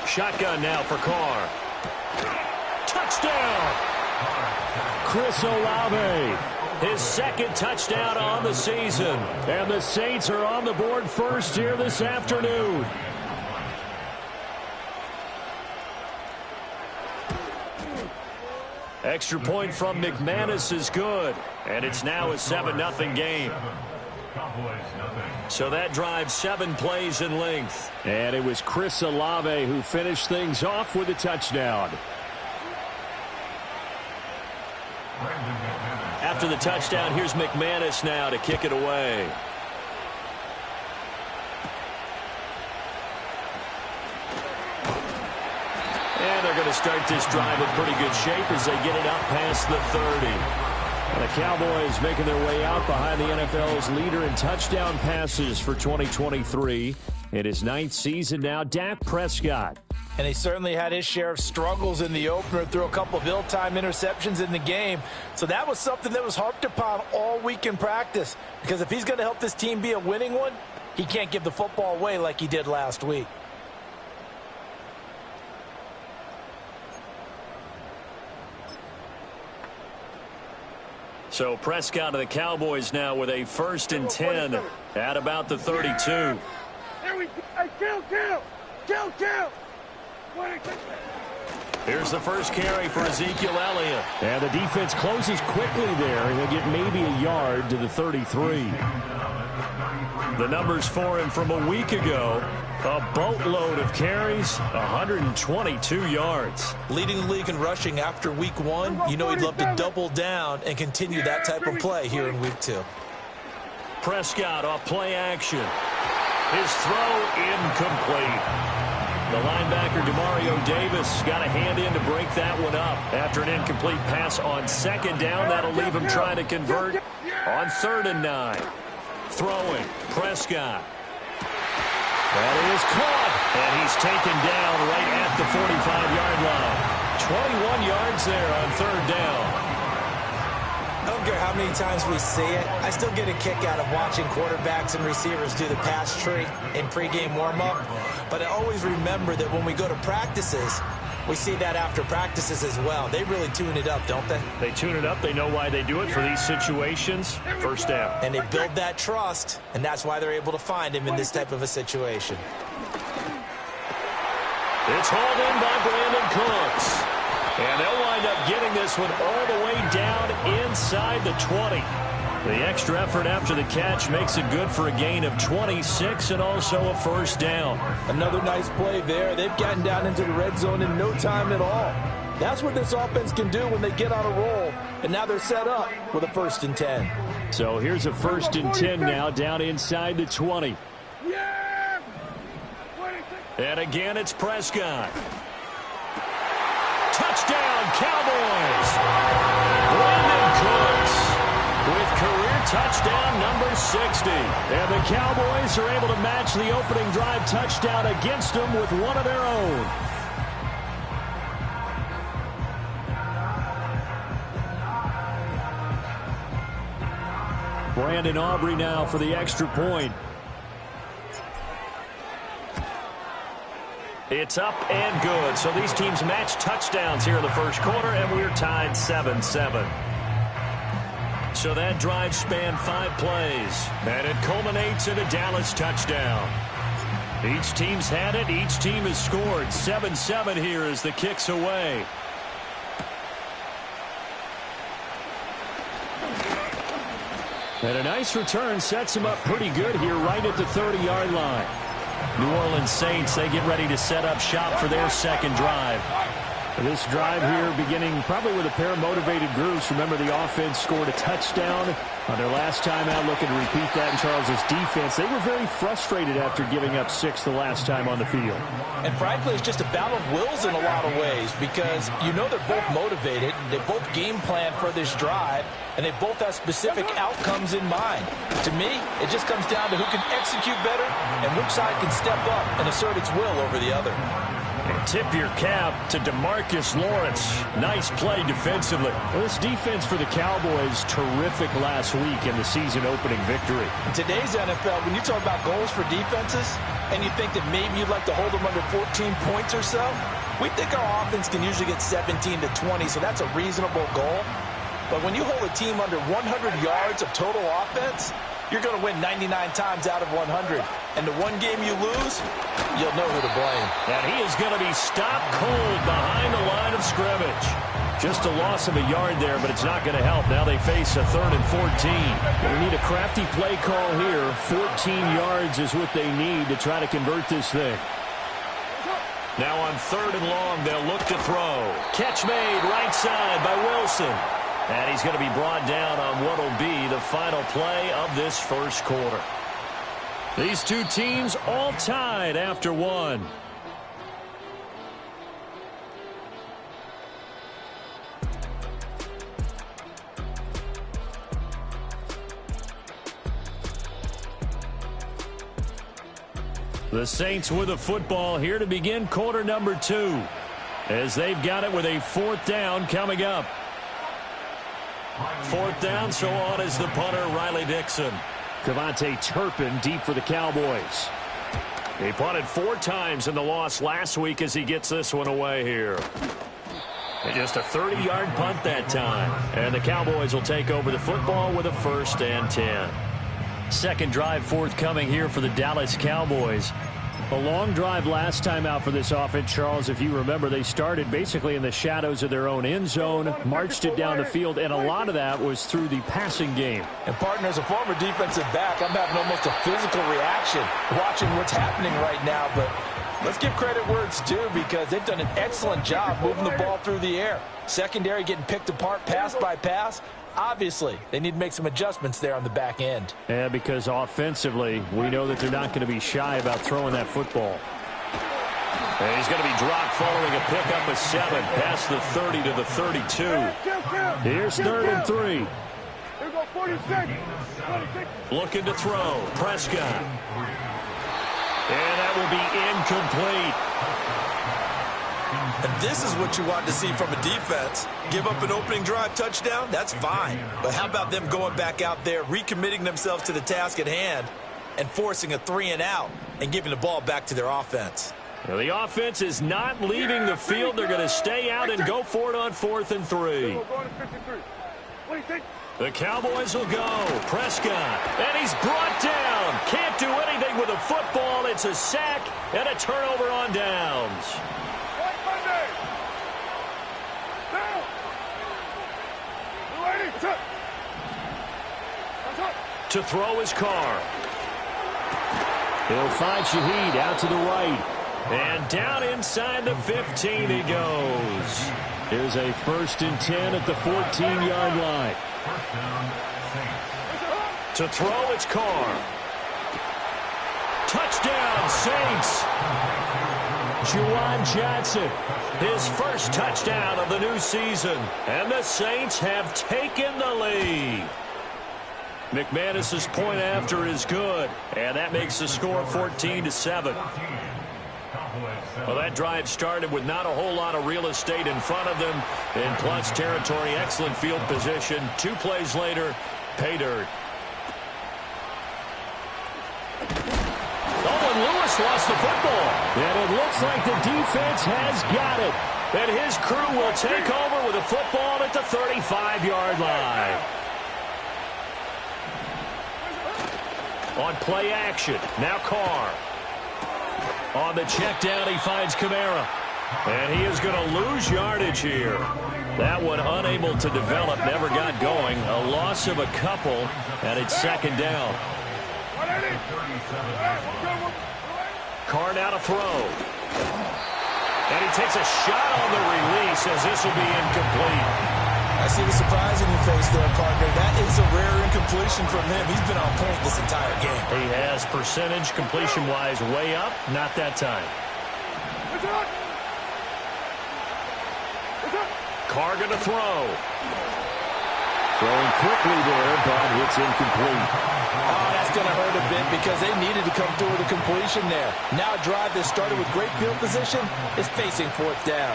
Shotgun now for Carr. Touchdown! Chris Olave, his 2nd touchdown on the season. And the Saints are on the board first here this afternoon. Extra point from McManus is good. And it's now a 7-0 game. So that drives 7 plays in length. And it was Chris Olave who finished things off with a touchdown. After the touchdown, here's McManus now to kick it away. And they're going to start this drive in pretty good shape as they get it up past the 30. The Cowboys making their way out behind the NFL's leader in touchdown passes for 2023. In his 9th season now, Dak Prescott. And he certainly had his share of struggles in the opener, threw a couple of ill-timed interceptions in the game. So that was something that was harped upon all week in practice. Because if he's going to help this team be a winning one, he can't give the football away like he did last week. So Prescott of the Cowboys now with a 1st and 10 at about the 32. There we go. Hey, kill. Here's the first carry for Ezekiel Elliott. And the defense closes quickly there, and he'll get maybe a yard to the 33. The numbers for him from a week ago, a boatload of carries, 122 yards. Leading the league in rushing after week 1, you know he'd love to double down and continue that type of play here in week 2. Prescott off play action. His throw incomplete. The linebacker, Demario Davis, got a hand in to break that one up. After an incomplete pass on 2nd down, that'll leave him trying to convert on 3rd and 9. Throwing, Prescott. That is caught, and he's taken down right at the 45-yard line. 21 yards there on 3rd down. I don't care how many times we see it. I still get a kick out of watching quarterbacks and receivers do the pass tree in pregame warm-up. But I always remember that when we go to practices, We see that after practices as well. They really tune it up, don't they? They tune it up. They know why they do it for these situations. First down. And they build that trust, and that's why they're able to find him in this type of a situation. It's hauled in by Brandon Cooks. And they'll wind up getting this one all the way down inside the 20. The extra effort after the catch makes it good for a gain of 26 and also a first down. Another nice play there. They've gotten down into the red zone in no time at all. That's what this offense can do when they get on a roll. And now they're set up with a 1st and 10. So here's a 1st and 10 now down inside the 20. And again, it's Prescott. Touchdown, Cowboys! Brandon Cooks with career touchdown number 60. And the Cowboys are able to match the opening drive touchdown against them with one of their own. Brandon Aubrey now for the extra point. It's up and good. So these teams match touchdowns here in the first quarter, and we're tied 7-7. So that drive spanned 5 plays, and it culminates in a Dallas touchdown. Each team's had it. Each team has scored. 7-7 here as the kick's away. And a nice return sets him up pretty good here right at the 30-yard line. New Orleans Saints, they get ready to set up shop for their second drive. This drive here beginning probably with a pair of motivated groups. Remember, the offense scored a touchdown on their last time out, looking to repeat that in Charles's defense. They were very frustrated after giving up 6 the last time on the field. And frankly, it's just a battle of wills in a lot of ways because you know they're both motivated. They both game plan for this drive, and they both have specific outcomes in mind. To me, it just comes down to who can execute better and which side can step up and assert its will over the other. And tip your cap to DeMarcus Lawrence. Nice play defensively. Well, this defense for the Cowboys, terrific last week in the season opening victory. In today's NFL, when you talk about goals for defenses, and you think that maybe you'd like to hold them under 14 points or so, we think our offense can usually get 17 to 20, so that's a reasonable goal. But when you hold a team under 100 yards of total offense, you're going to win 99 times out of 100. And the one game you lose, you'll know who to blame. And he is going to be stopped cold behind the line of scrimmage. Just a loss of a yard there, but it's not going to help. Now they face a 3rd and 14. They need a crafty play call here. 14 yards is what they need to try to convert this thing. Now on 3rd and long, they'll look to throw. Catch made right side by Wilson. And he's going to be brought down on what will be the final play of this first quarter. These two teams all tied after one. The Saints with a football here to begin quarter number 2, as they've got it with a 4th down coming up. 4th down, so on is the punter, Riley Dixon. Cavante Turpin deep for the Cowboys. He punted 4 times in the loss last week as he gets this one away here. And just a 30-yard punt that time. And the Cowboys will take over the football with a 1st and 10. Second drive forthcoming here for the Dallas Cowboys. A long drive last time out for this offense, Charles. If you remember, they started basically in the shadows of their own end zone, marched it down the field, and a lot of that was through the passing game. And, partner, as a former defensive back, I'm having almost a physical reaction watching what's happening right now. But let's give credit where it's due because they've done an excellent job moving the ball through the air. Secondary getting picked apart pass by pass. Obviously, they need to make some adjustments there on the back end. Yeah, because offensively, we know that they're not going to be shy about throwing that football. And he's going to be dropped following a pickup of 7 past the 30 to the 32. Here's 3rd and 3. Looking to throw. Prescott. And that will be incomplete. And this is what you want to see from a defense. Give up an opening drive touchdown, that's fine. But how about them going back out there, recommitting themselves to the task at hand, and forcing a 3-and-out and giving the ball back to their offense? Now, the offense is not leaving the field. They're going to stay out and go for it on 4th and 3. The Cowboys will go. Prescott. And he's brought down. Can't do anything with a football. It's a sack and a turnover on downs. To throw his car. He'll find Shaheed out to the right. And down inside the 15 he goes. Here's a 1st and 10 at the 14-yard line. To throw its car. Touchdown, Saints. Juwan Johnson, his first touchdown of the new season. And the Saints have taken the lead. McManus's point after is good. And that makes the score 14-7. Well, that drive started with not a whole lot of real estate in front of them. In plus territory, excellent field position. 2 plays later, pay dirt. Oh, and Lewis lost the football. And it looks like the defense has got it. And his crew will take over with a football at the 35-yard line. On play action, now Carr. On the check down, he finds Kamara. And he is going to lose yardage here. That one unable to develop, never got going. A loss of a couple, and it's 2nd down. Carr now to throw. And he takes a shot on the release as this will be incomplete. I see the surprise in your face there, partner. That is a rare incompletion from him. He's been on point this entire game. He has percentage completion-wise way up. Not that time. Carr going to throw. Throwing quickly there, but it's incomplete. Oh, that's going to hurt a bit because they needed to come through with a completion there. Now a drive that started with great field position is facing 4th down.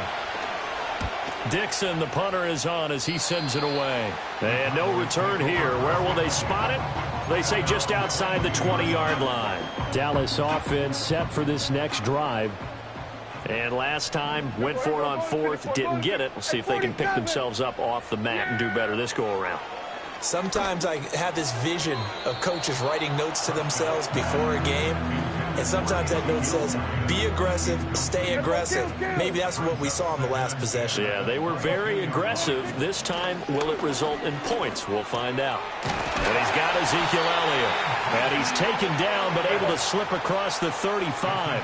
Dixon, the punter, is on as he sends it away. And no return here. Where will they spot it? They say just outside the 20-yard line. Dallas offense set for this next drive. And last time, went for it on 4th, didn't get it. We'll see if they can pick themselves up off the mat and do better this go-around. Sometimes I have this vision of coaches writing notes to themselves before a game. And sometimes that note says, be aggressive, stay aggressive. Maybe that's what we saw in the last possession. Yeah, they were very aggressive. This time, will it result in points? We'll find out. And he's got Ezekiel Elliott. And he's taken down, but able to slip across the 35.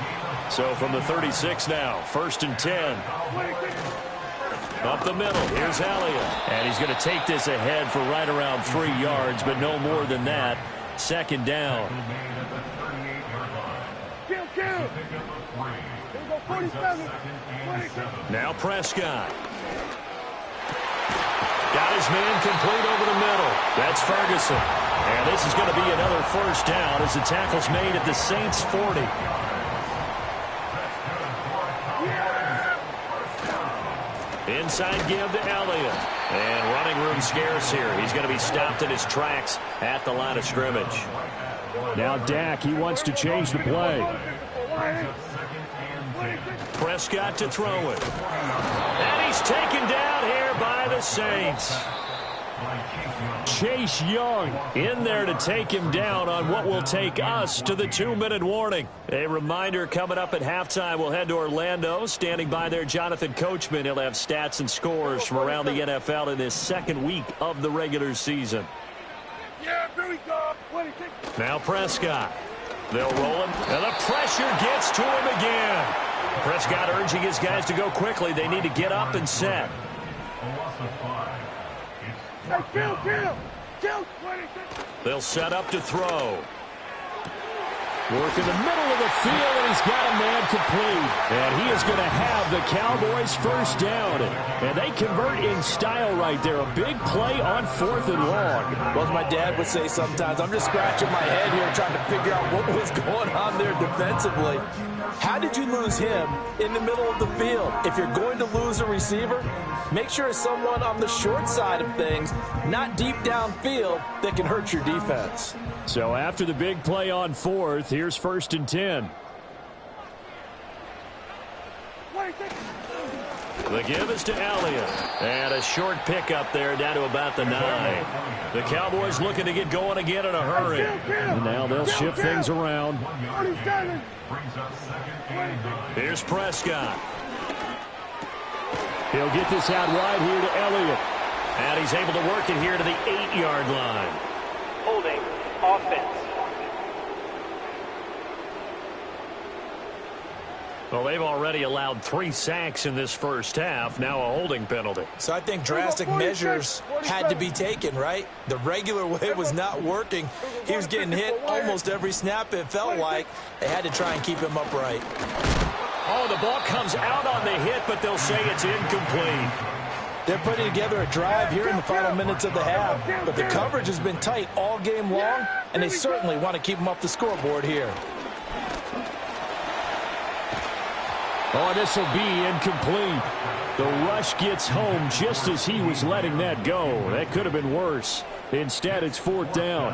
So from the 36 now, 1st and 10. Up the middle, here's Elliott. And he's going to take this ahead for right around 3 yards, but no more than that. 2nd down. Now Prescott. Got his man complete over the middle. That's Ferguson. And this is going to be another 1st down as the tackle's made at the Saints 40. Inside give to Elliott. And running room scarce here. He's going to be stopped in his tracks at the line of scrimmage. Now Dak, he wants to change the play. Prescott to throw it. And he's taken down here by the Saints. Chase Young in there to take him down on what will take us to the 2-minute warning. A reminder, coming up at halftime, we'll head to Orlando. Standing by there, Jonathan Coachman. He'll have stats and scores from around the NFL in this 2nd week of the regular season. Now Prescott. They'll roll him, and the pressure gets to him again. Prescott urging his guys to go quickly. They need to get up and set. They'll set up to throw. Work in the middle of the field, and he's got a man complete. And he is going to have the Cowboys 1st down. And they convert in style right there. A big play on 4th and long. Well, as my dad would say sometimes, I'm just scratching my head here trying to figure out what was going on there defensively. How did you lose him in the middle of the field? If you're going to lose a receiver, make sure it's someone on the short side of things, not deep downfield, that can hurt your defense. So after the big play on 4th, here's 1st and 10. The give is to Elliott. And a short pickup there down to about the 9. The Cowboys looking to get going again in a hurry. And now they'll shift things around. Here's Prescott. He'll get this out wide here to Elliott. And he's able to work it here to the 8-yard line. Holding offense. Well, they've already allowed 3 sacks in this first half. Now a holding penalty. So I think drastic measures had to be taken, right? The regular way was not working. He was getting hit almost every snap, it felt like. They had to try and keep him upright. Oh, the ball comes out on the hit, but they'll say it's incomplete. They're putting together a drive here in the final minutes of the half, but the coverage has been tight all game long, and they certainly want to keep them off the scoreboard here. Oh, this will be incomplete. The rush gets home just as he was letting that go. That could have been worse. Instead, it's 4th down.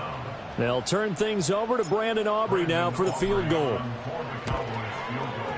They'll turn things over to Brandon Aubrey now for the field goal.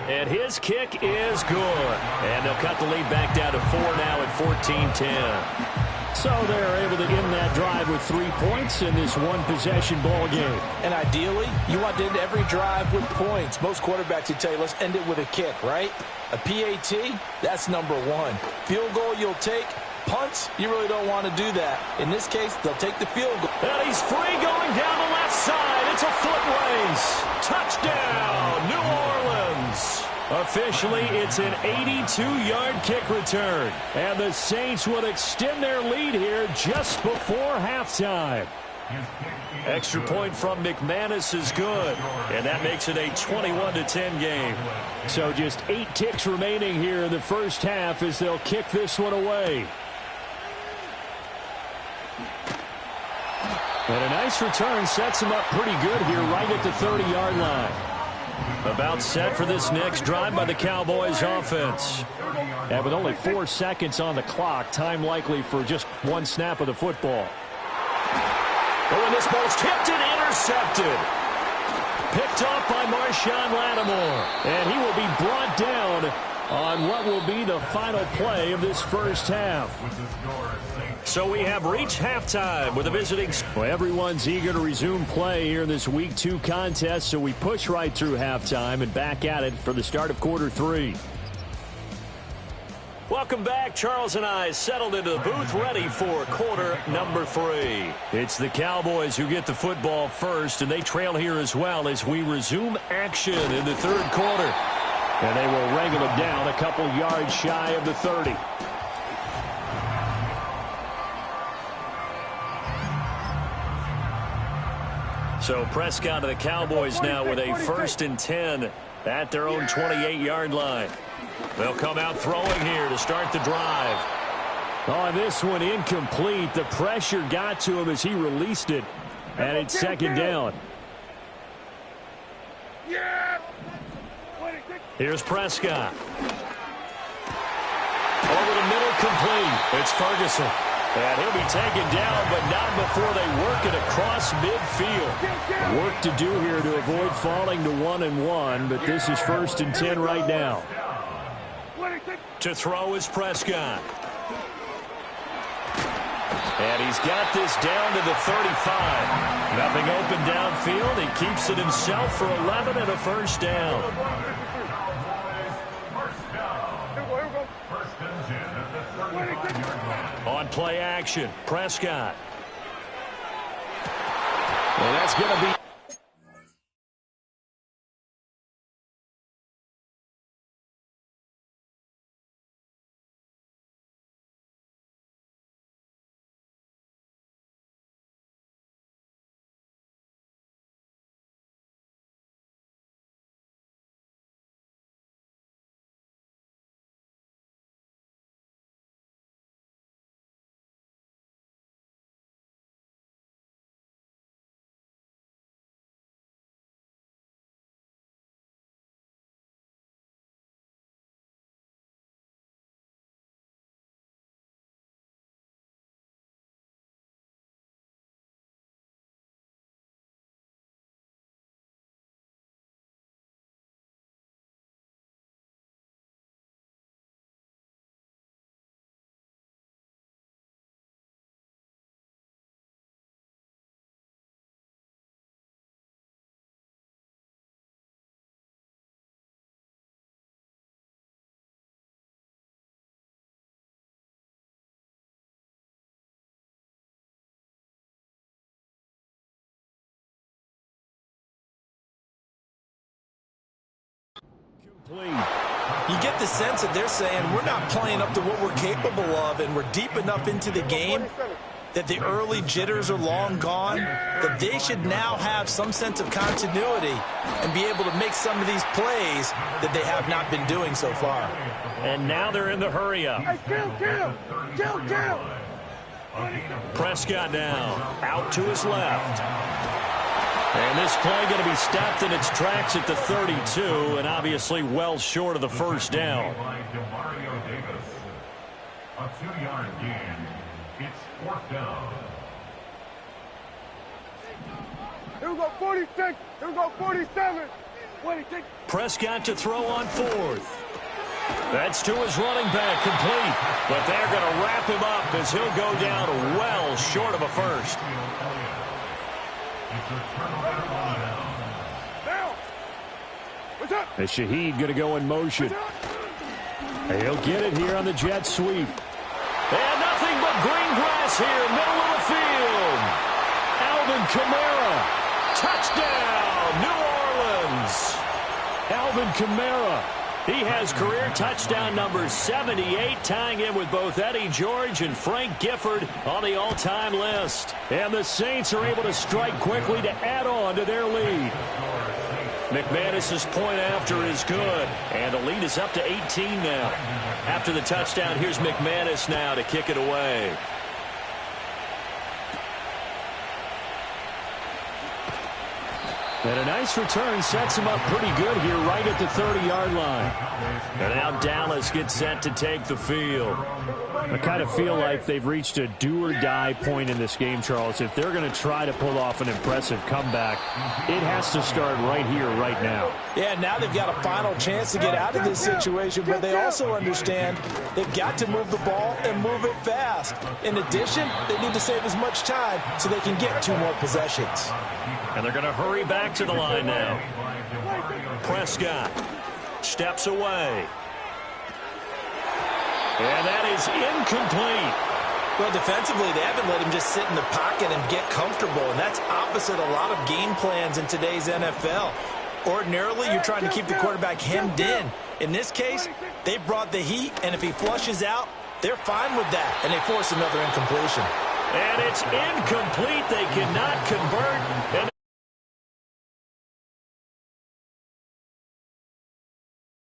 And his kick is good. And they'll cut the lead back down to 4 now at 14-10. So they're able to end that drive with 3 points in this one-possession ball game. And ideally, you want to end every drive with points. Most quarterbacks would tell you, let's end it with a kick, right? A PAT, that's number 1. Field goal you'll take. Punts, you really don't want to do that. In this case, they'll take the field goal. And he's free going down the left side. It's a foot race. Touchdown, New Orleans. Officially, it's an 82-yard kick return. And the Saints will extend their lead here just before halftime. Extra point from McManus is good. And that makes it a 21-10 game. So just 8 ticks remaining here in the first half as they'll kick this one away. And a nice return sets him up pretty good here right at the 30-yard line. About set for this next drive by the Cowboys offense. And with only 4 seconds on the clock, time likely for just 1 snap of the football. Oh, and this ball's tipped and intercepted. Picked off by Marshawn Lattimore. And he will be brought down on what will be the final play of this first half. So we have reached halftime with a visiting. Well, everyone's eager to resume play here in this Week 2 contest, so we push right through halftime and back at it for the start of quarter 3. Welcome back. Charles and I settled into the booth ready for quarter number 3. It's the Cowboys who get the football first, and they trail here as well as we resume action in the third quarter. And they will wrangle it down a couple yards shy of the 30. So Prescott of the Cowboys now with a 1st and 10 at their own 28-yard line. They'll come out throwing here to start the drive. On this one, incomplete. The pressure got to him as he released it. And it's 2nd down. Here's Prescott. Over the middle, complete. It's Ferguson. And he'll be taken down, but not before they work it across midfield. Work to do here to avoid falling to 1-1, but this is 1st and 10 right now. To throw is Prescott. And he's got this down to the 35. Nothing open downfield. He keeps it himself for 11 and a 1st down. On play action, Prescott. Well, that's going to be You get the sense that they're saying we're not playing up to what we're capable of, and we're deep enough into the game that the early jitters are long gone, that they should now have some sense of continuity and be able to make some of these plays that they have not been doing so far. And now they're in the hurry-up. Hey, kill. Prescott now out to his left. And this play going to be stopped in its tracks at the 32, and obviously well short of the first down. A 2-yard gain. It's 4th down. Here we go, 46. Here we go, 47. 26. Prescott to throw on 4th. That's to his running back, complete. But they're going to wrap him up as he'll go down well short of a first. As Shaheed going to go in motion. And he'll get it here on the jet sweep. And nothing but green grass here, middle of the field. Alvin Kamara, touchdown, New Orleans. Alvin Kamara, he has career touchdown number 78, tying in with both Eddie George and Frank Gifford on the all-time list. And the Saints are able to strike quickly to add on to their lead. McManus's point after is good, and the lead is up to 18 now. After the touchdown, here's McManus now to kick it away. And a nice return sets him up pretty good here right at the 30-yard line. And now Dallas gets set to take the field. I kind of feel like they've reached a do-or-die point in this game, Charles. If they're going to try to pull off an impressive comeback, it has to start right here, right now. Yeah, now they've got a final chance to get out of this situation, but they also understand they've got to move the ball and move it fast. In addition, they need to save as much time so they can get 2 more possessions. And they're going to hurry back to the line now. Prescott steps away. And that is incomplete. Well, defensively, they haven't let him just sit in the pocket and get comfortable, and that's opposite a lot of game plans in today's NFL. Ordinarily, you're trying to keep the quarterback hemmed in. In this case, they brought the heat, and if he flushes out, they're fine with that, and they force another incompletion. And it's incomplete. They cannot convert, and